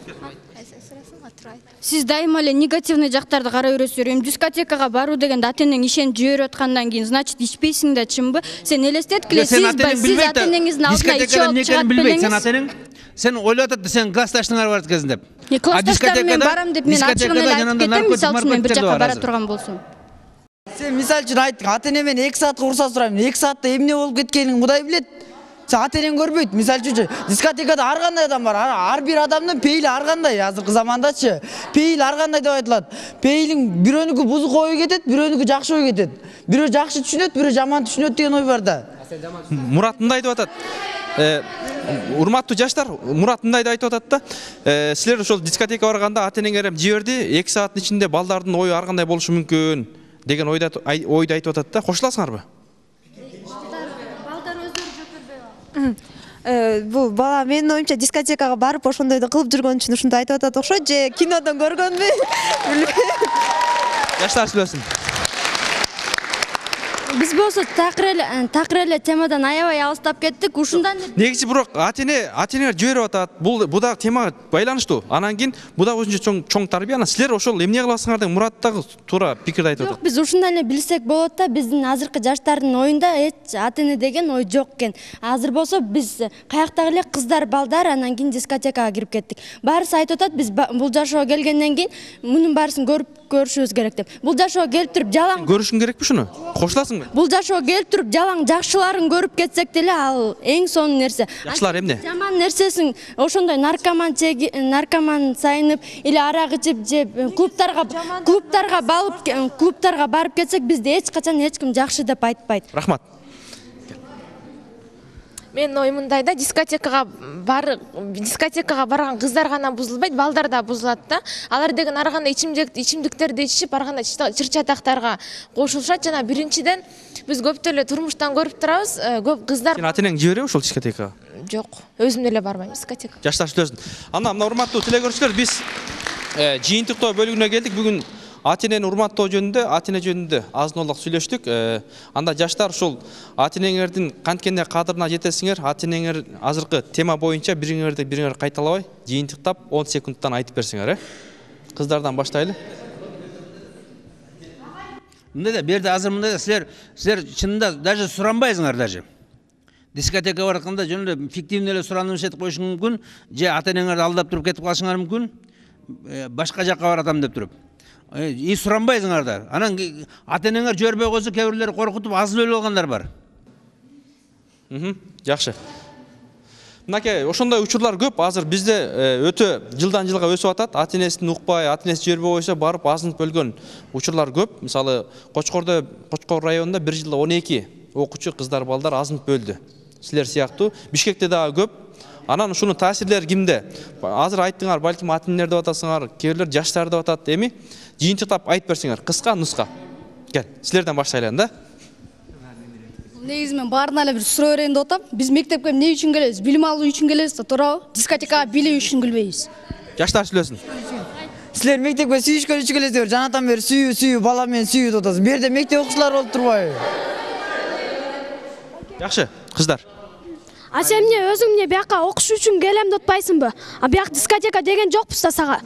Сиз дайыма эле негативный жактарды карай бересиздер. Эми дискотекага баруу дегенде ата-энең ишенип жиберип аткандан кийин, значит, ичпейсиң да чынбы? Сен элестеткиле, сиз ата-энеңиздин алдына ичип алып чыгат белеңиз. Сен ата-энең, сен ойлоп атат, сен классташыңар бар экен деп. Классташтарым менен барам деп мен ачыгын эле айтып кетем, мисалы үчүн мен бир жакка бара турган болсом. Сен мисал үчүн айттың, ата-эне мен 2 саатка уруксат сурайм. 2 саатта эмне болуп кеткенин Кудай билет. Сен ата-энең көрбөйт. Мисал үчүн дискотекада ар кандай адам бар. Ар бир адамдын пейили ар кандай. Азыркы замандачы пейил ар кандай деп айтылат. Пейилиң бирөөнүкү бузук ой кетет, бирөөнүкү жакшы ой кетет. Бирөө жакшы түшүнөт, бирөө жаман түшүнөт деген ой бар да. Мурат мындай деп атат. Урматтуу жаштар, Мурат мындай деп айтып атат да. Силер ошол дискотека барганда ата-энеңер жиберди, 2 сааттын ичинде балдардын ою ар кандай болушу мүмкүн деген ойду айтып атат да. Кошуласыңарбы? Бул бала менин оюмча дискотекага барып ошондойду кылып жүргөн үчүн ушундай айтып атат окшойт, же кинодон көргөнбү? Жаштар сүйлөсүн. Биз болсо такыр эле темадан аябай алыстап кеттик. Ушундан негизи бирок ата-энелер жиберип атат. Бул дагы темага байланыштуу. Анан кийин бул дагы өзүнчө чоң тарбия. Анан силер ошол эмне кыласыңар деген Мурат дагы туура пикирди айтып атат. Жок, биз ушундан эле билсек болот да. Биздин азыркы жаштардын оюнда эч ата-эне деген ой жок экен. Азыр болсо биз каяктагы эле кыздар, балдар анан кийин дискотекага кирип кеттик. Баарысы айтып атат, биз бул жашоого келгенден кийин мунун баарысын көрүшүбүз керек деп. Бул жашоого келип туруп жалаң көрүшүң керекпи шуну? Кошуласыңбы? Бул жашоого келип туруп жалаң жакшыларын көрүп кетсек деле ал эң сонун нерсе. Жакшылар эмне? Жаман нерсесин ошондой наркоман сайынып или арак ичип же клубтарга барып кетсек бизде эч качан эч ким жакшы деп айтпайт. Рахмат. Мен оюмундай да, дискотекага барган кыздар гана бузулбайт, балдар да бузулат да. Алар деген ар кандай ичимдиктерди ичип, ар кандай чыр-чатактарга кошулушат. Жана биринчиден биз көптө эле турмуштан көрүп турабыз, көп кыздар. Сен ата-энең жибереби ошол дискотекага? Жок, өзүм эле барбайм дискотекага. Жаштар сүйлөсүн. Мына урматтуу телекөрүүчүлөр, биз жыйынтыктоо бөлүгүнө келдик. Бүгүн ата-энени урматтоо жөнүндө, ата-эне жөнүндө азын-олак сүйлөштүк. Анда жаштар ушул ата-энеңердин канткенде кадырына жетесиңер, ата-энеңер азыркы тема боюнча бириңер кайталабай, жыйынтыктап 10 секундтан айтып берсиңер, Кыздардан баштайлы. Мындай да, берде азыр мындай да, силер чынында даже суранбайсыңар даже. Дискотека баратканда жөн эле фиктивный эле сураныш этип коюшуң мүмкүн, же ата-энеңерди алдап туруп кетип калышыңар мүмкүн, башка жакка баратам деп туруп. Суранбайсыңар да. Анан ата-энеңер жибербей койсо, кээ бирлери коркутуп азып өлүп алгандар бар. Жакшы. Мынакей ошондой учурлар көп. Азыр бизде өтө жылдан жылга өсүп атат. Ата-энесин укпай, ата-энеси жибербей койсо барып азынып өлгөн учурлар көп. Мисалы, Кочкор районунда бир жылда 12 окуучу кыздар, балдар азынып өлдү. Силер сыяктуу Бишкекте дагы көп. Анан ушунун таасирлери кимде? Азыр айттыңар, балким ата-энелер деп атасыңар, кээ бирлер жаштар деп атат. Эми жыйынтыктап айтып берсиңер, кыска, нуска. Кел, силерден баштайлы да. Негизи мен баарына эле бир суроо берейин деп атам. Биз мектепке эмне үчүн келебиз? Билим алуу үчүн келебиз да, туурабы? Дискотекага билүү үчүн келбейбиз. Жаштар сүйлөсүн. силер мектепке сүйүшкөн үчүн келесиңер, жанатан бери сүйүү, бала менен сүйүү деп атасың. Бу жерде мектеп окуучулары болуп турбайбы? Жакшы, кыздар. А сен эмне өзүң эмне бияка окуш үчүн келем деп атпайсыңбы? А бияк дискотека деген жокпуз да сага.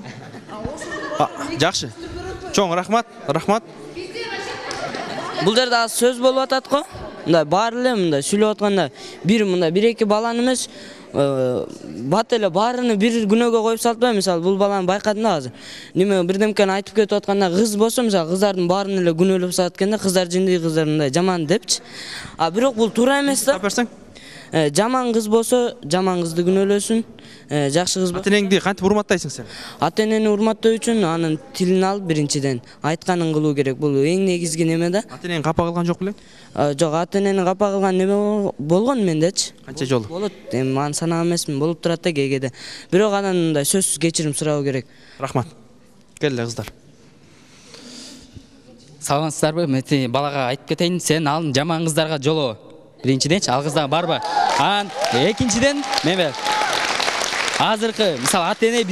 Жакшы. Чоң рахмат. Бул жерде аз сөз болуп атат го. Мындай бар эле мындай сүйлөп атканда бир эки баланы эмес, бат эле баарыны бир күнөөгө коюп салбай, мисалы бул баланы байкадым да азыр. Неме бирдемкени айтып кетип атканда кыз болсо, мисалы кыздардын баарын эле күнөөлөп салат экен да, кыздар жиндей, кыздар мындай жаман депчи. А бирок бул туура эмес да. Жаман кыз болсо, жаман кызды күнөөлөсүн. Жакшы кыз болсо. Ата-энеңди кантип урматтайсың сен? Ата-энени урматтоо үчүн анын тилин алып биринчиден айтканын кылуу керек. Бул эң негизги неме да. Ата-энең капа кылган жок белең? Жок, ата-энени капа кылган неме болгон мендечи. Канча жолу? Болот. Эми аны санаган эмесмин, болуп турат да кээде. Бирок анан мындай сөзсүз кечирим суроо керек. Рахмат. Келе кыздар. Саламатсыздарбы? Мен балага айтып кетейин, сен ал жаман кыздарга жолоо. Биринчиденчи ал кыздар барбы? Анан экинчиден менбе. Азыркы, мисалы ата-эне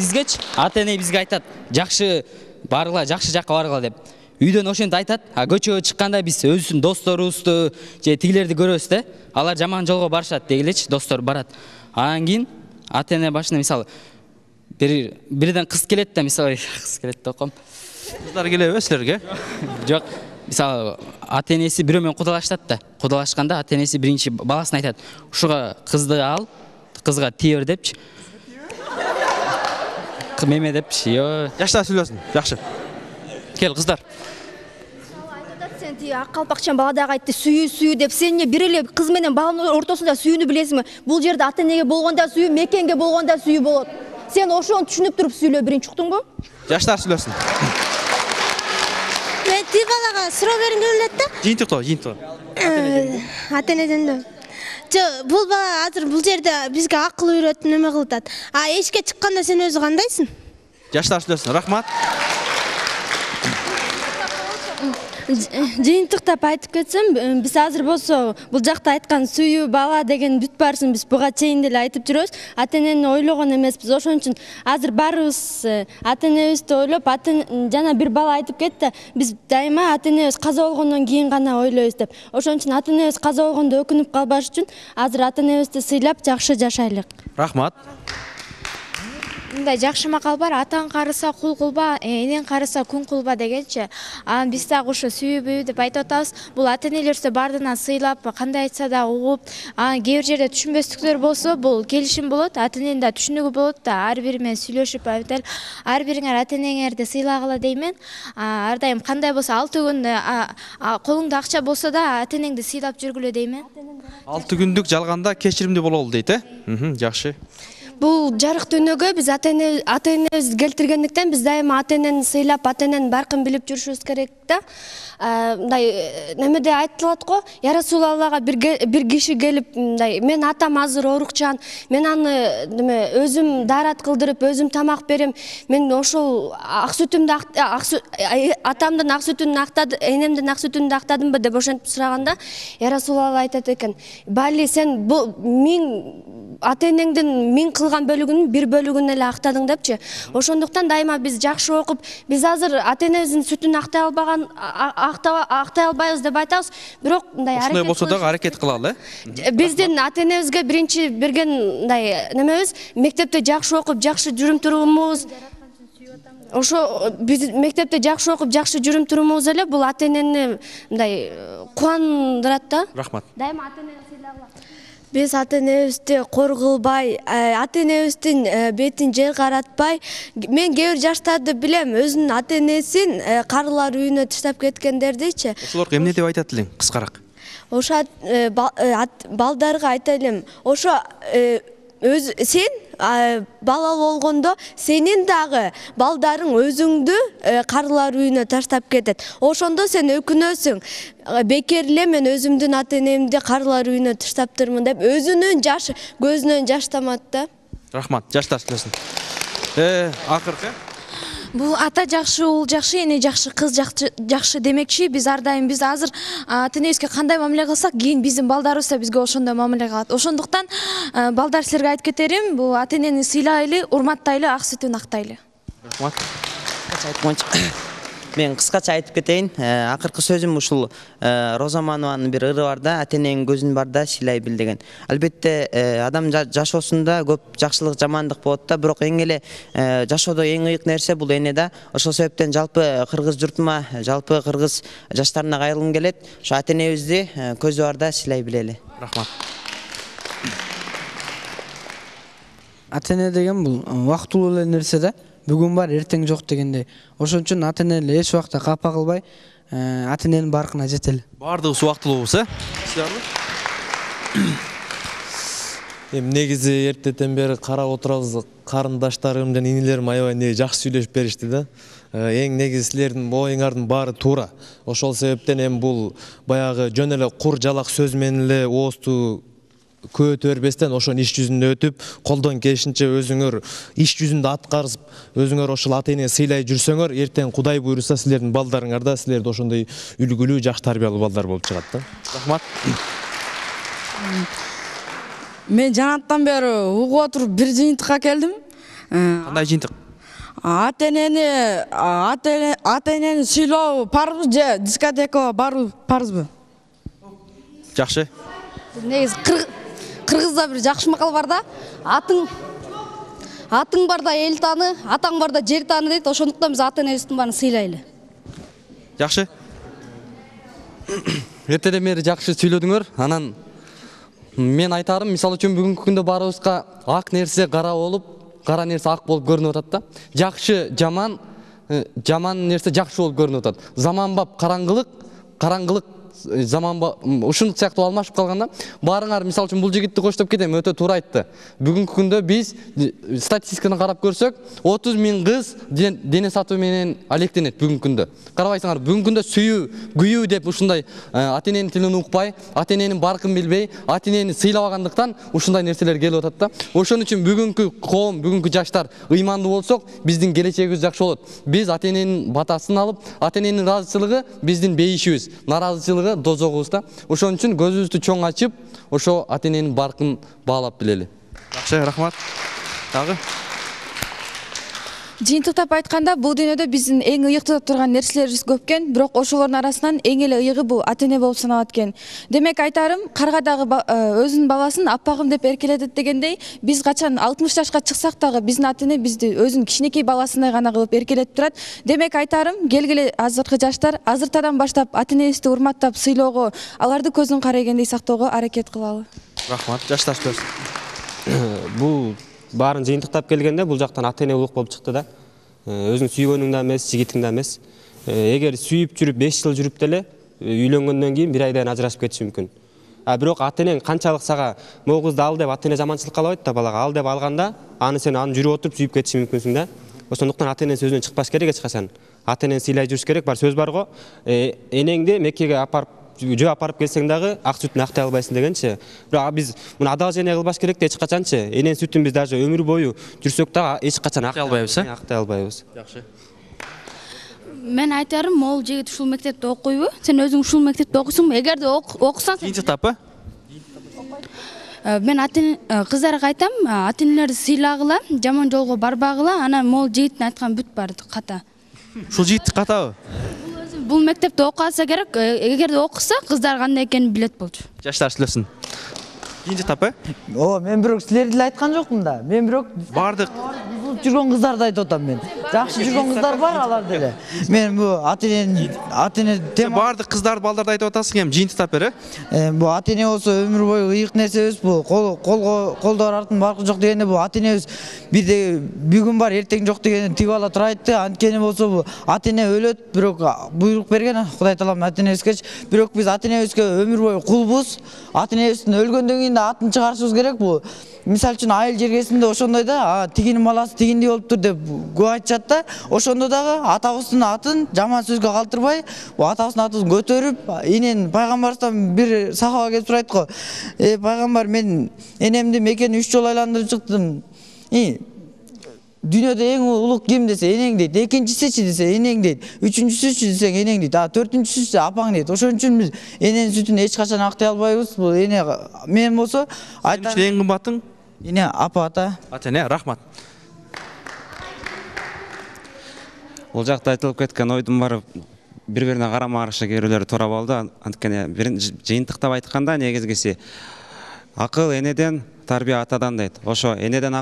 бизге айтат, жакшы баргыла, жакшы жакка баргыла деп. Үйдөн ошентип айтат, а көчөгө чыкканда биз өзүбүздүн досторубузду же тигилерди көрөбүз да. Алар жаман жолго барышат дегилечи, достор барат. Анан кийин ата-эне башында мисалы бирден кыз келет да, мисалы кыз келет деп коем. Кыздар келеби силерге? Жок. Мисалы ата-энеси бирөө менен кудалашат да. Кудалашканда ата-энеси биринчи баласына айтат, ушуга кызды ал, кызга тие бер депчи. Меме депчи. Жаштар сүйлөсүн. Жакшы. Кел кыздар. Сен ак калпакчан баладагы айтты сүйүү деп, сен эмне бир эле кыз менен баланын ортосунда сүйүүнү билесиңби? Бул жерде ата-энеге болгондо сүйүү, мекенге болгондо сүйүү болот. Сен ошону түшүнүп туруп сүйлө, биринчи уктуңбу? Жаштар сүйлөсүн. Мен ти балага суроо бергим келет да. Жыйынтыкто. Ата-энеден да. Бул бала азыр бул жерде бизге акыл үйрөтүп неме кылып атат. А эшикке чыкканда сен өзү кандайсың? Жаштар сүйлөсүн. Рахмат. Жыйынтыктап айтып кетсем, биз азыр болсо бул жакта айткан сүйүү бала деген бүт баарысын биз буга чейин деле айтып жүрөбүз. Ата-энени ойлогон эмеспиз. Ошон үчүн азыр баарыбыз ата-энебизди ойлоп, жана бир бала айтып кетти, биз дайыма ата-энебиз каза болгондон кийин гана ойлойбуз деп. Ошон үчүн ата-энебиз каза болгондо өкүнүп калбаш үчүн азыр ата-энебизди сыйлап жакшы жашайлык. Рахмат. Мындай жакшы макал бар, атаң карыса кул кылба, энең карыса күн кылба дегенчи. Анан биз дагы ошо сүйүү деп айтып атабыз. Бул ата-энелерди бардынан сыйлап, кандай айтса да угуп, анан кээ бир жерде түшүнбөстүктөр болсо, бул келишим болот, ата-эненин да түшүнүгү болот да, ар бири менен сүйлөшүп, ар бириңер ата-энеңерди сыйлагыла деймин. Ар дайым кандай болсо 6 күн колуңда акча болсо да ата-энеңди сыйлап жүргүлө деймин. 6 күндүк жалганда кечиримдүү бололу дейт, Жакшы. Бул жарык дүйнөгө биз ата-энебизди келтиргендиктен биз дайыма ата-энени сыйлап, ата-эненин баркын билип жүрүшүбүз керек да. Мындай немеде айтылат го, Я Расулаллага бир киши келип, мындай мен атам азыр оорукчан, мен аны өзүм даарат кылдырып, өзүм тамак берем. Мен ошол атамдын ак сүтүн актадым, энемдин ак сүтүн актадымбы деп ошентип сураганда, Я Расулалла айтат экен, бали сен бул ата-энеңдин 1000 кылган бөлүгүнүн бир бөлүгүн эле актадың депчи. Ошондуктан дайыма биз жакшы окуп, биз азыр ата-энебиздин сүтүн актай албайбыз деп айтабыз, бирок мындай аракет. Ошондой болсо дагы аракет кылалы, Биздин ата-энебизге биринчи берген мындай немебиз, мектепте жакшы окуп, жакшы жүрүм турумубуз. Ошо биз мектепте жакшы окуп, жакшы жүрүм турумубуз эле бул ата-энени мындай кубандырат да. Рахмат. Дайыма ата-энени сыйлагыла. Биз ата-энебизди кор кылбай, ата-энебиздин бетин жер каратпай, мен кээ бир жаштарды билем, өзүнүн ата-энесин карылар үйүнө таштап кеткендердичи. Ошолорго эмне деп айтат элең, кыскараак? Ошо балдарга айта элем, ошо сен балал болгондо сенин дагы балдарың өзүңдү карылар үйүнө таштап кетет. Ошондо сен өкүнөсүң. Бекер эле мен өзүмдүн ата-энемди карылар үйүнө таштаптырмын деп өзүнүн көзүнөн жаш тамат да. Рахмат. Жаштар сүйлөсүн. Акыркы Бул ата жакшы, ул жакшы, эне жакшы, кыз жакшы демекчи, биз ар дайым биз азыр ата-энебизге кандай мамиле кылсак, кийин биздин балдарыбыз да бизге ошондой мамиле кылат. Ошондуктан балдар силерге айтып кетерим, бул ата-энени сыйлайлы, урматтайлы, ак сүтүн актайлы. Рахмат. Мен кыскача айтып кетейин. Акыркы сөзүм ушул Роза Манованын бир ыры бар да, ата-энеңдин көзүн барда сыйлай бил деген. Албетте адам жашоосунда көп жакшылык, жамандык болот да, бирок эң эле жашоодо эң ыйык нерсе бул эне да. Ошол себептен жалпы кыргыз журтума, жалпы кыргыз жаштарына кайрылгым келет. Ошо ата-энебизди көзү барда сыйлай билели. Рахмат. Ата-эне деген бул убактылуу эле нерсе да. Бүгүн бар, эртең жок дегендей. Ошон үчүн ата-эне эч убакта капа кылбай, ата-эненин баркына жетели. Бардыгыбыз убактылуубуз, Негизи эртеден бери карап отурабыз, карындаштарым жана инилерим аябай жакшы сүйлөшүп беришти да. Эң негизи силердин оюңардын баары туура. Ошол себептен бул баягы жөн эле кур жалак сөз менен эле оозду көтө бербестен ошон иш жүзүндө өтүп, колдон келишинче өзүңөр иш жүзүндө аткарып, өзүңөр ошол ата-эне сыйлай жүрсөңөр, эртең Кудай буйруса силердин балдарыңар да силерде ошондой үлгүлүү, жакшы тарбиялуу балдар болуп чыгат да. Рахмат. Мен жанаттан бери угуп отуруп бир жыйынтыкка келдим. Кандай жыйынтык? Ата-энени сыйлоо парызбы же дискотекага баруу парызбы? Жакшы. Негизи кыргызда бир жакшы макал бар да, атың барда эл тааны, атаң барда жер тааны дейт. Ошондуктан биз ата-энебиздин баарын сыйлайлы. Жакшы. Эртеден бери жакшы сүйлөдүңөр. Анан мен айтарым, мисалы үчүн бүгүнкү күндө баарыбызга ак нерсе кара болуп, кара нерсе ак болуп көрүнүп атат да. Жакшы жаман, жаман нерсе жакшы болуп көрүнүп атат. Заманбап караңгылык, караңгылык заманба ушундук сыяктуу алмашып калганда, баарыңар мисалы үчүн бул жигитти коштоп кетем, өтө туура айтты. Бүгүнкү күндө биз статистиканы карап көрсөк, 30 000 кыз дене сатуу менен алектенет бүгүнкү күндө. Карабайсыңар, бүгүнкү күндө сүйүү, күйүү деп ушундай ата-эненин тилин укпай, ата-эненин баркын билбей, ата-энени сыйлабагандыктан ушундай нерселер келип атат да. Ошон үчүн бүгүнкү коом, бүгүнкү жаштар ыймандуу болсок, биздин келечегибиз жакшы болот. Биз ата-эненин батасын алып, ата-эненин ыраазычылыгы биздин бейишибиз, наразычылыгы дозогубуз да. Ошон үчүн көзүбүздү чоң ачып, ошо ата-эненин баркын баалап билели. Жакшы, рахмат. Дагы жыйынтыктап айтканда, бул дүйнөдө биздин эң ыйыктуу турган нерселерибиз көп экен, бирок ошолордун арасынан эң эле ыйыгы бул ата-эне болуп саналат экен. Демек айтарым, карга дагы өзүнүн баласын аппагым деп эркелетет дегендей, биз качан 60 жашка чыксак дагы биздин ата-эне бизди өзүнүн кичинекей баласындай гана кылып эркелетип турат. Демек айтарым, келгиле азыркы жаштар азыртадан баштап ата-энебизди урматтап, сыйлоого, аларды көздүн карайгендей сактоого аракет кылалы. Рахмат. Жаштар сөз. Бул баарын жыйынтыктап келгенде бул жактан ата-эне улук болуп чыкты да. Өзүң сүйгөнүң да эмес, жигитиң да эмес. Эгер сүйүп жүрүп 5 жыл жүрүп деле үйлөнгөндөн кийин 1 айдан ажырашып кетиши мүмкүн. Бирок ата-энең канчалык сага могул кызды ал деп ата-эне жаманчылык кылабайт да балага, ал деп алганда, сен аны жүрүп отуруп сүйүп кетиши мүмкүнсүң да. Ошондуктан ата-эненин сөзүнөн чыкпаш керек эч качан. Ата-энени сыйлай жүрүш керек. Бар сөз бар го. Энеңди Меккеге жөө апарып келсең дагы ак сүтүн актай албайсың дегенчи. Бирок биз муну одолжение кылбаш керек да эч качанчы. Эненин сүтүн биз даже өмүр бою жүрсөк дагы эч качан актай албайбыз. Жакшы. Мен айтарым, могул жигит ушул мектепте окуйбу? Сен өзүң ушул мектепте окуйсуңбу? Эгерде окусаң, жыйынтыктаппы? Мен кыздарга айтам, ата-энелерди сыйлагыла, жаман жолго барбагыла, анан могул жигиттин айткан бүт баары ката. Ушул жигит катабы? Бул мектепте окуса керек, эгерде окуса, кыздар кандай экенин билет болчу. Жаштар сүйлөсүн. Жыйынтыктаппы? Мен бирок силерди эле айткан жокмун да. Мен бирок бардык жүргөн кыздарды айтып атам мен. Жакшы жүргөн кыздар бар алар деле. Мен бу ата-эне тема бардык кыздар, балдарды айтып атасың, эми жыйынтыктап бер, Бу ата-эне болсо өмүр бою ыйык нерсе эмес, бу колдор артын баркы жок дегенде бу ата-энебиз бирде бүгүн бар, эртең жок дегенди тигип ала турайт да. Анткени болсо бу ата-эне өлөт, бирок буйрук берген Кудай таалам ата-энебизгечи. Бирок биз ата-энебизге өмүр бою кулбуз. Ата-энебиздин өлгөндөн кийин да атын чыгарышыбыз керек. Бу мисалы үчүн айыл жергесинде ошондой да, тигинин баласы тигиндей болуптур деп көп айтышат да. Ошондо дагы атабыздын атын жаман сөзгө калтырбай, бу атабыздын атын көтөрүп, энен пайгамбарыбыздан бир сахаба келип сурайт го. Пайгамбар, мен энемди Меккени 3 жолу айландырып чыктым. Дүйнөдө эң улук ким десе энең дейт, экинчисичи десе энең дейт, үчүнчүсүчү десең энең дейт, төртүнчүсү апаң дейт. Ошон үчүн биз эненин сүтүн эч качан актай албайбыз. Бул эне мен болсо айтам. Эң кымбатың? Эне апа ата. Ата-эне, рахмат. Бул жакта айтылып кеткен ойдун баары бири-бирине карама каршы кейбирлери туура болду. Анткени жыйынтыктап айтканда негизгиси акыл энеден, тарбия атадан дейт. Ошо энеден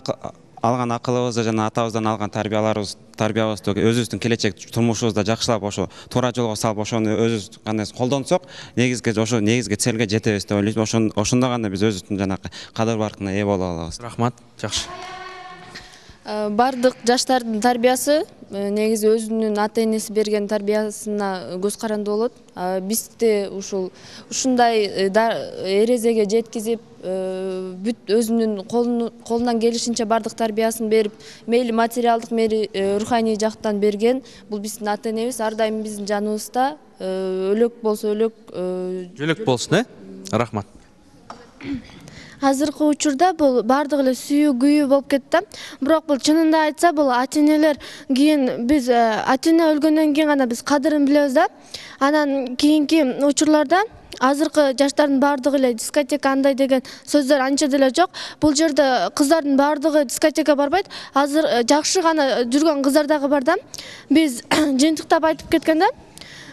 алган акылыбызды жана атабыздан алган тарбиябызды өзүбүздүн келечек турмушубузда жакшылап ошо туура жолго салып ошону өзүбүз кандай колдонсок, ошо негизги целге жетебиз деп ойлойбуз. Ошондо гана биз өзүбүздүн жанакы кадыр баркына ээ боло алабыз. Рахмат, жакшы. Бардык жаштардын тарбиясы негизи өзүнүн ата энеси берген тарбиясына көз каранды болот. Бизди ушундай эрезеге жеткизип, бүт өзүнүн колунан келишинче бардык тарбиясын берип, мейли материалдык, мейли руханий жактан берген. Бул биздин ата энебиз ар дайым биздин жаныбызда, өлөк болсо өлөк, жөлөк болсун, Рахмат. Азыркы учурда бул бардык эле сүйүү күйүү болуп кетти. Бирок бул чынында айтса, бул ата-энелер кийин биз ата-эне өлгөндөн кийин гана биз кадырын билебиз да. Анан кийинки учурларда азыркы жаштардын бардыгы эле дискотека андай деген сөздөр анча деле жок. Бул жерде кыздардын бардыгы дискотека барбайт. Азыр жакшы гана жүргөн кыздар дагы бар да. Биз жыйынтыктап айтып кеткенде,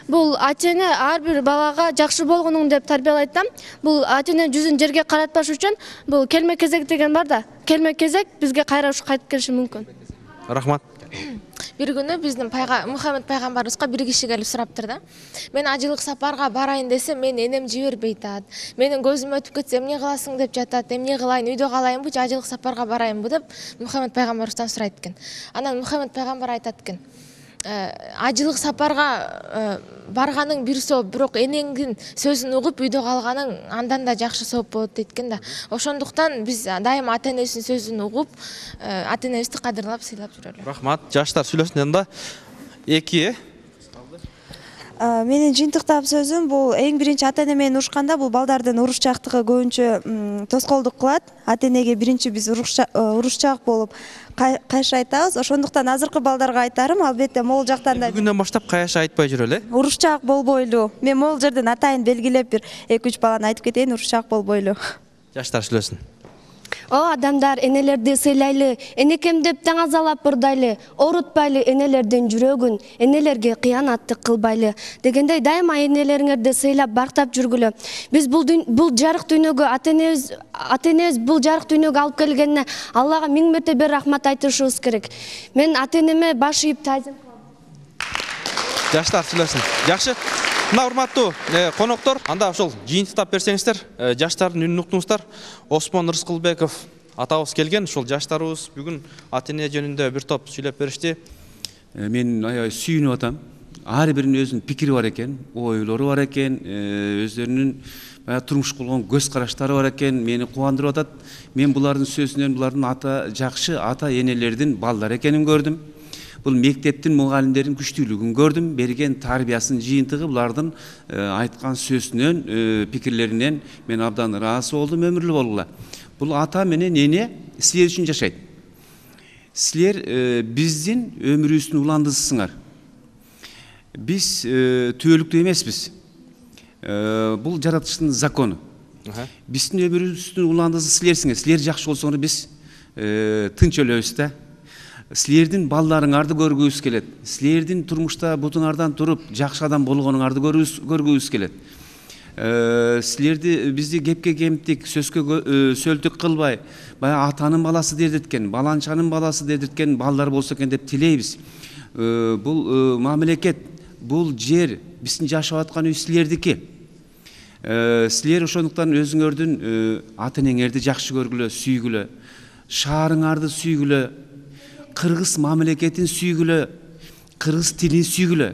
бул ата-эне ар бир балага жакшы болгонуң деп тарбиялайт да. Бул ата-эне жүзүн жерге каратпаш үчүн бул келме кезек деген бар да. Келме кезек бизге кайра ушу кайтып келиши мүмкүн. Рахмат. Бир күнү биздин Мухаммед пайгамбарыбызга бир киши келип сураптыр да. Мен ажылык сапарга барайын десем, мен энем жибербейт атат. Менин көзүм өтүп кетсе, эмне кыласың деп жатат. Эмне кылайын, үйдө калайынбы, же ажылык сапарга барайынбы деп Мухаммед пайгамбарыбыздан сурайт экен. Анан Мухаммед пайгамбар айтат экен: ажылык сапарга барганың бир сооп, бирок энеңдин сөзүн угуп үйдө калганың андан да жакшы сооп болот дейт экен да. Ошондуктан биз дайыма ата-энесинин сөзүн угуп, ата-энебизди кадырлап, сыйлап жүрөлү. Рахмат. Жаштар сүйлөсүн анда. Эки. Менин жыйынтыктап сөзүм бул эң биринчи ата-эне менен урушканда бул балдардын урушчактыгы көбүнчө тоскоолдук кылат. Ата-энеге биринчи биз урушчак болуп кайшы айтабыз. Ошондуктан азыркы балдарга айтарым, албетте могул жактан да бүгүндөн баштап кайшы айтпай жүрөлү. Урушчак болбойлу. Мен могул жерден атайын белгилеп бир 2-3 баланы айтып кетейин, урушчак болбойлу. Жаштар сүйлөсүн. О адамдар, энелерди сыйлайлы, энекем деп таңазалап бурдайлы, орутпайлы энелердин жүрөгүн, энелерге кыянаттык кылбайлы дегендей дайыма энелериңерди сыйлап бактап жүргүлө. Биз бул жарык дүйнөгө ата-энебиз бул жарык дүйнөгө алып келгенине Аллага миң мертебе рахмат айтышыбыз керек. Мен ата-энеме баш ийип тайзым кылам. Жаштар сүйлөсүн. Жакшы. Мына урматтуу коноктор, анда ошол жыйынтыктап берсеңиздер, жаштардын үнүн уктуңуздар. Осмон Рыскылбеков атабыз келген, ошол жаштарыбыз бүгүн ата-эне жөнүндө бир топ сүйлөп беришти. Мен аябай сүйүнүп атам. Ар биринин өзүнүн пикири бар экен, ойлору бар экен, өздөрүнүн турмуш кылган көз караштары бар экен. Мени кубандырып атат. Мен булардын сөзүнөн булардын жакшы ата-энелердин балдар экенин көрдүм. Бул мектептин мугалимдердин күчтүүлүгүн көрдүм. Берген тарбиясынын жыйынтыгы булардын айткан сөзүнөн, пикирлеринен мен абдан ыраазы болдум, өмүрлүү болгула. Бул ата менен эне силер үчүн жашайт. Силер биздин өмүрүбүздүн уландысысыңар. Биз түбөлүктүү эмеспиз. Бул жаратылыштын закону. Биздин өмүрүбүздүн уландысы силерсиңер. Силер жакшы болсоңор биз тынч өлөбүз да. Силердин балдарыңарды көргүбүз келет. Силердин турмушта бутуңардан туруп жакшы адам болгонуңарды көргүбүз келет. Силерди бизди кепке кемтик, сөзгө сөлтүк кылбай, баягы атанын баласы дедирткен, баланчанын баласы дедирткен балдар болсо экен деп тилейбиз. Бул мамлекет, бул жер, биздин жашап аткан үй силердики. Силер ошондуктан өзүңөрдүн ата-энеңерди жакшы көргүлө, сүйгүлө, шаарыңарды сүйгүлө, кыргыз мамлекетин сүйгүлө, кыргыз тилин сүйгүлө.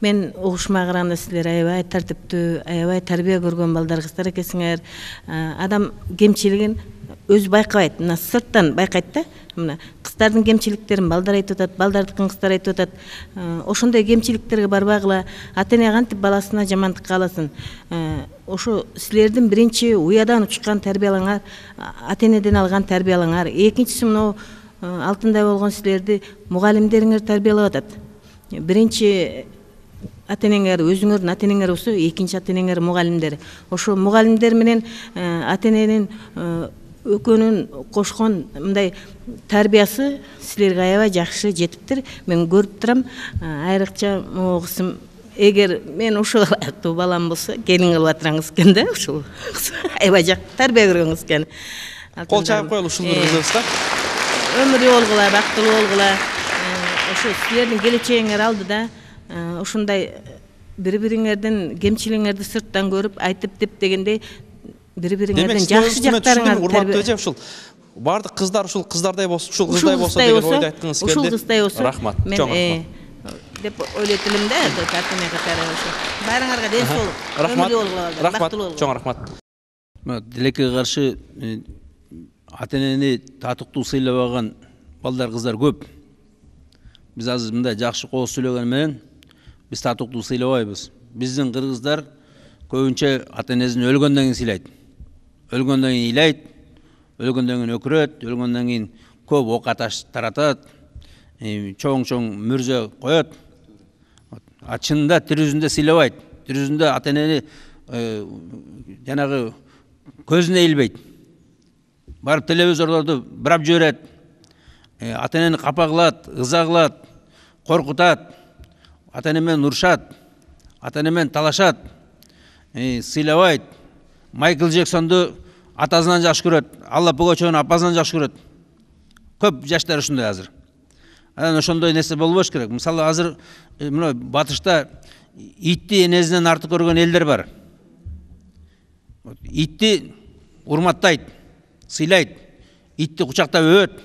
Мен угушмага караганда силер аябай тартиптүү, аябай тарбия көргөн балдар кыздар экенсиңер. Адам кемчилигин өзү байкабайт, мына сырттан байкайт да. Мына кыздардын кемчиликтерин балдар айтып атат, балдардыкын кыздар айтып атат. Ошондой кемчиликтерге барбагыла, ата-эне кантип баласына жамандык кааласын. Ошо силердин биринчи уядан учкан тарбиялаңар, ата-энеден алган тарбиялаңар. Экинчиси мына алтындай болгон силерди мугалимдериңер тарбиялап атат. Биринчи ата-энеңер, өзүңөрдүн ата-энеңер болсо, экинчи ата-энеңер мугалимдер. Ошо мугалимдер менен ата-эненин экөөнүн кошкон мындай тарбиясы силерге аябай жакшы жетиптир. Мен көрүп турам, айрыкча могу кызым эгер мен ушул ылайыктуу балам болсо келин кылып атыраңыз экен да, ушул аябай жак тарбия көргөнүз экен. Кол чайып коелу ушул бир кызыбызга. Өмүрү болгула, бактылуу болгула. Ошо силердин келечегиңер алдыда ушундай бири-бириңердин кемчилигиңерди сырттан көрүп, айтып деп дегендей бири-бириңердин жакшы жактарыңарды урматтуу эже, ушул бардык кыздар ушул кыздардай болсо, ушул кыздай болсо деген ойду айткыңыз келди. Ушул кыздай болсо. Рахмат. Мен деп ойлойт элем да, Атене катары ошо. Баарыңарга ден соолук. Рахмат. Рахмат. Чоң рахмат. Тилекке каршы Атенени татыктуу сыйлабаган балдар, кыздар көп. Биз азыр мындай жакшы кооз сүйлөгөн менен биз татыктуу сыйлабайбыз. Биздин кыргыздар көбүнчө ата-энесин өлгөндөн кийин сыйлайт. Өлгөндөн кийин ыйлайт, өлгөндөн кийин өкүрөт, өлгөндөн кийин көп ок аташ таратат, чоң-чоң мүрзө коет. А чынында тирүүзүндө сыйлабайт. Тирүүзүндө ата-энени жанагы көзүнө илбейт. Барып телевизорлорду бирап жиберет. Ата-энени капа кылат, ыза кылат, коркутат. Ата-эне менен урушат. Ата-эне менен талашат. Сыйлабайт. Майкл Джексонду атасынан жакшы көрөт, Алла Пугачевну апасынан жакшы көрөт. Көп жаштар ушундай азыр. Анан ошондой нерсе болбош керек. Мисалы азыр мына батышта итти энесинен артык көргөн элдер бар. Итти урматтайт, сыйлайт, итти кучактап өбөт,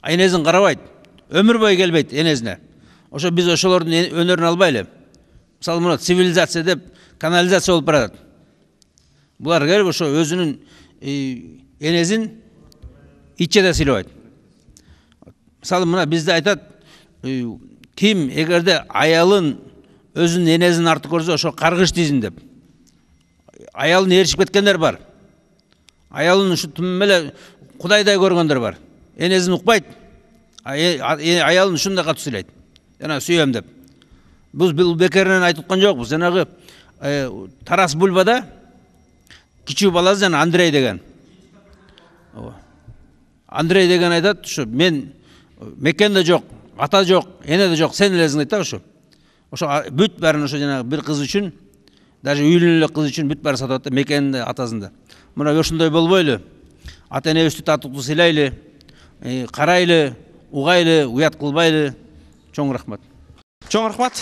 энесин карабайт, өмүр бою келбейт энесине. Ошо биз ошолордун өнөрүн албайлы. Мисалы мына цивилизация деп канализация болуп барат. Булар келип ошо өзүнүн энесин итче да сыйлабайт. Мисалы мына бизде айтат, ким эгерде аялын өзүнүн энесин артык көрсө, ошо каргыш тийсин деп. Аялын ээрчип кеткендер бар. Аялын ушу түмүм эле кудайдай көргөндөр бар. Энесин укпайт, аялын ушундай катуу сыйлайт. Жана сүйөм деп. Бул бекеринен айтып аткан жокпуз. Жанагы Тарас Бульбада кичүү баласы жана Андрей деген. Андрей деген айтат, ушу мен мекенде жок, ата жок, эне де жок, сен элесиң дейт да ушу. Ошо бүт барын ошо жанагы бир кыз үчүн, даже үйлөнө элек кыз үчүн бүт барын сатып атат, мекенде, атасында. Мына ошондой болбойлу. Ата-энебизди татыктуу сыйлайлы, карайлы, угайлы, уят кылбайлы. Чоң рахмат. Чоң рахмат.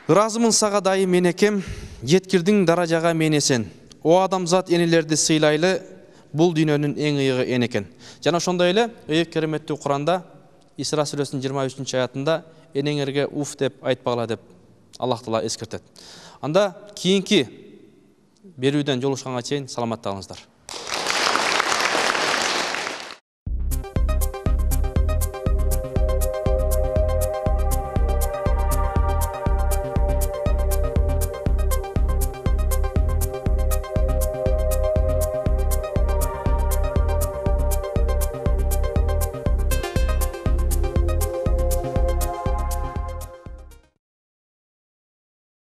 Ыраазымын сага дайым менекем, жеткирдиң даражага менесен. О адамзат энелерди сыйлайлы, бул дүйнөнүн эң ыйыгы эн экен. Жана ошондой эле ыйык кереметтүү Куранда Исра сүрөсүнүн 23 аятында энеңерге уф деп айтпагыла деп Аллах Таала эскертет. Анда кийинки берүүдөн жолугушканга чейин саламатта калыңыздар.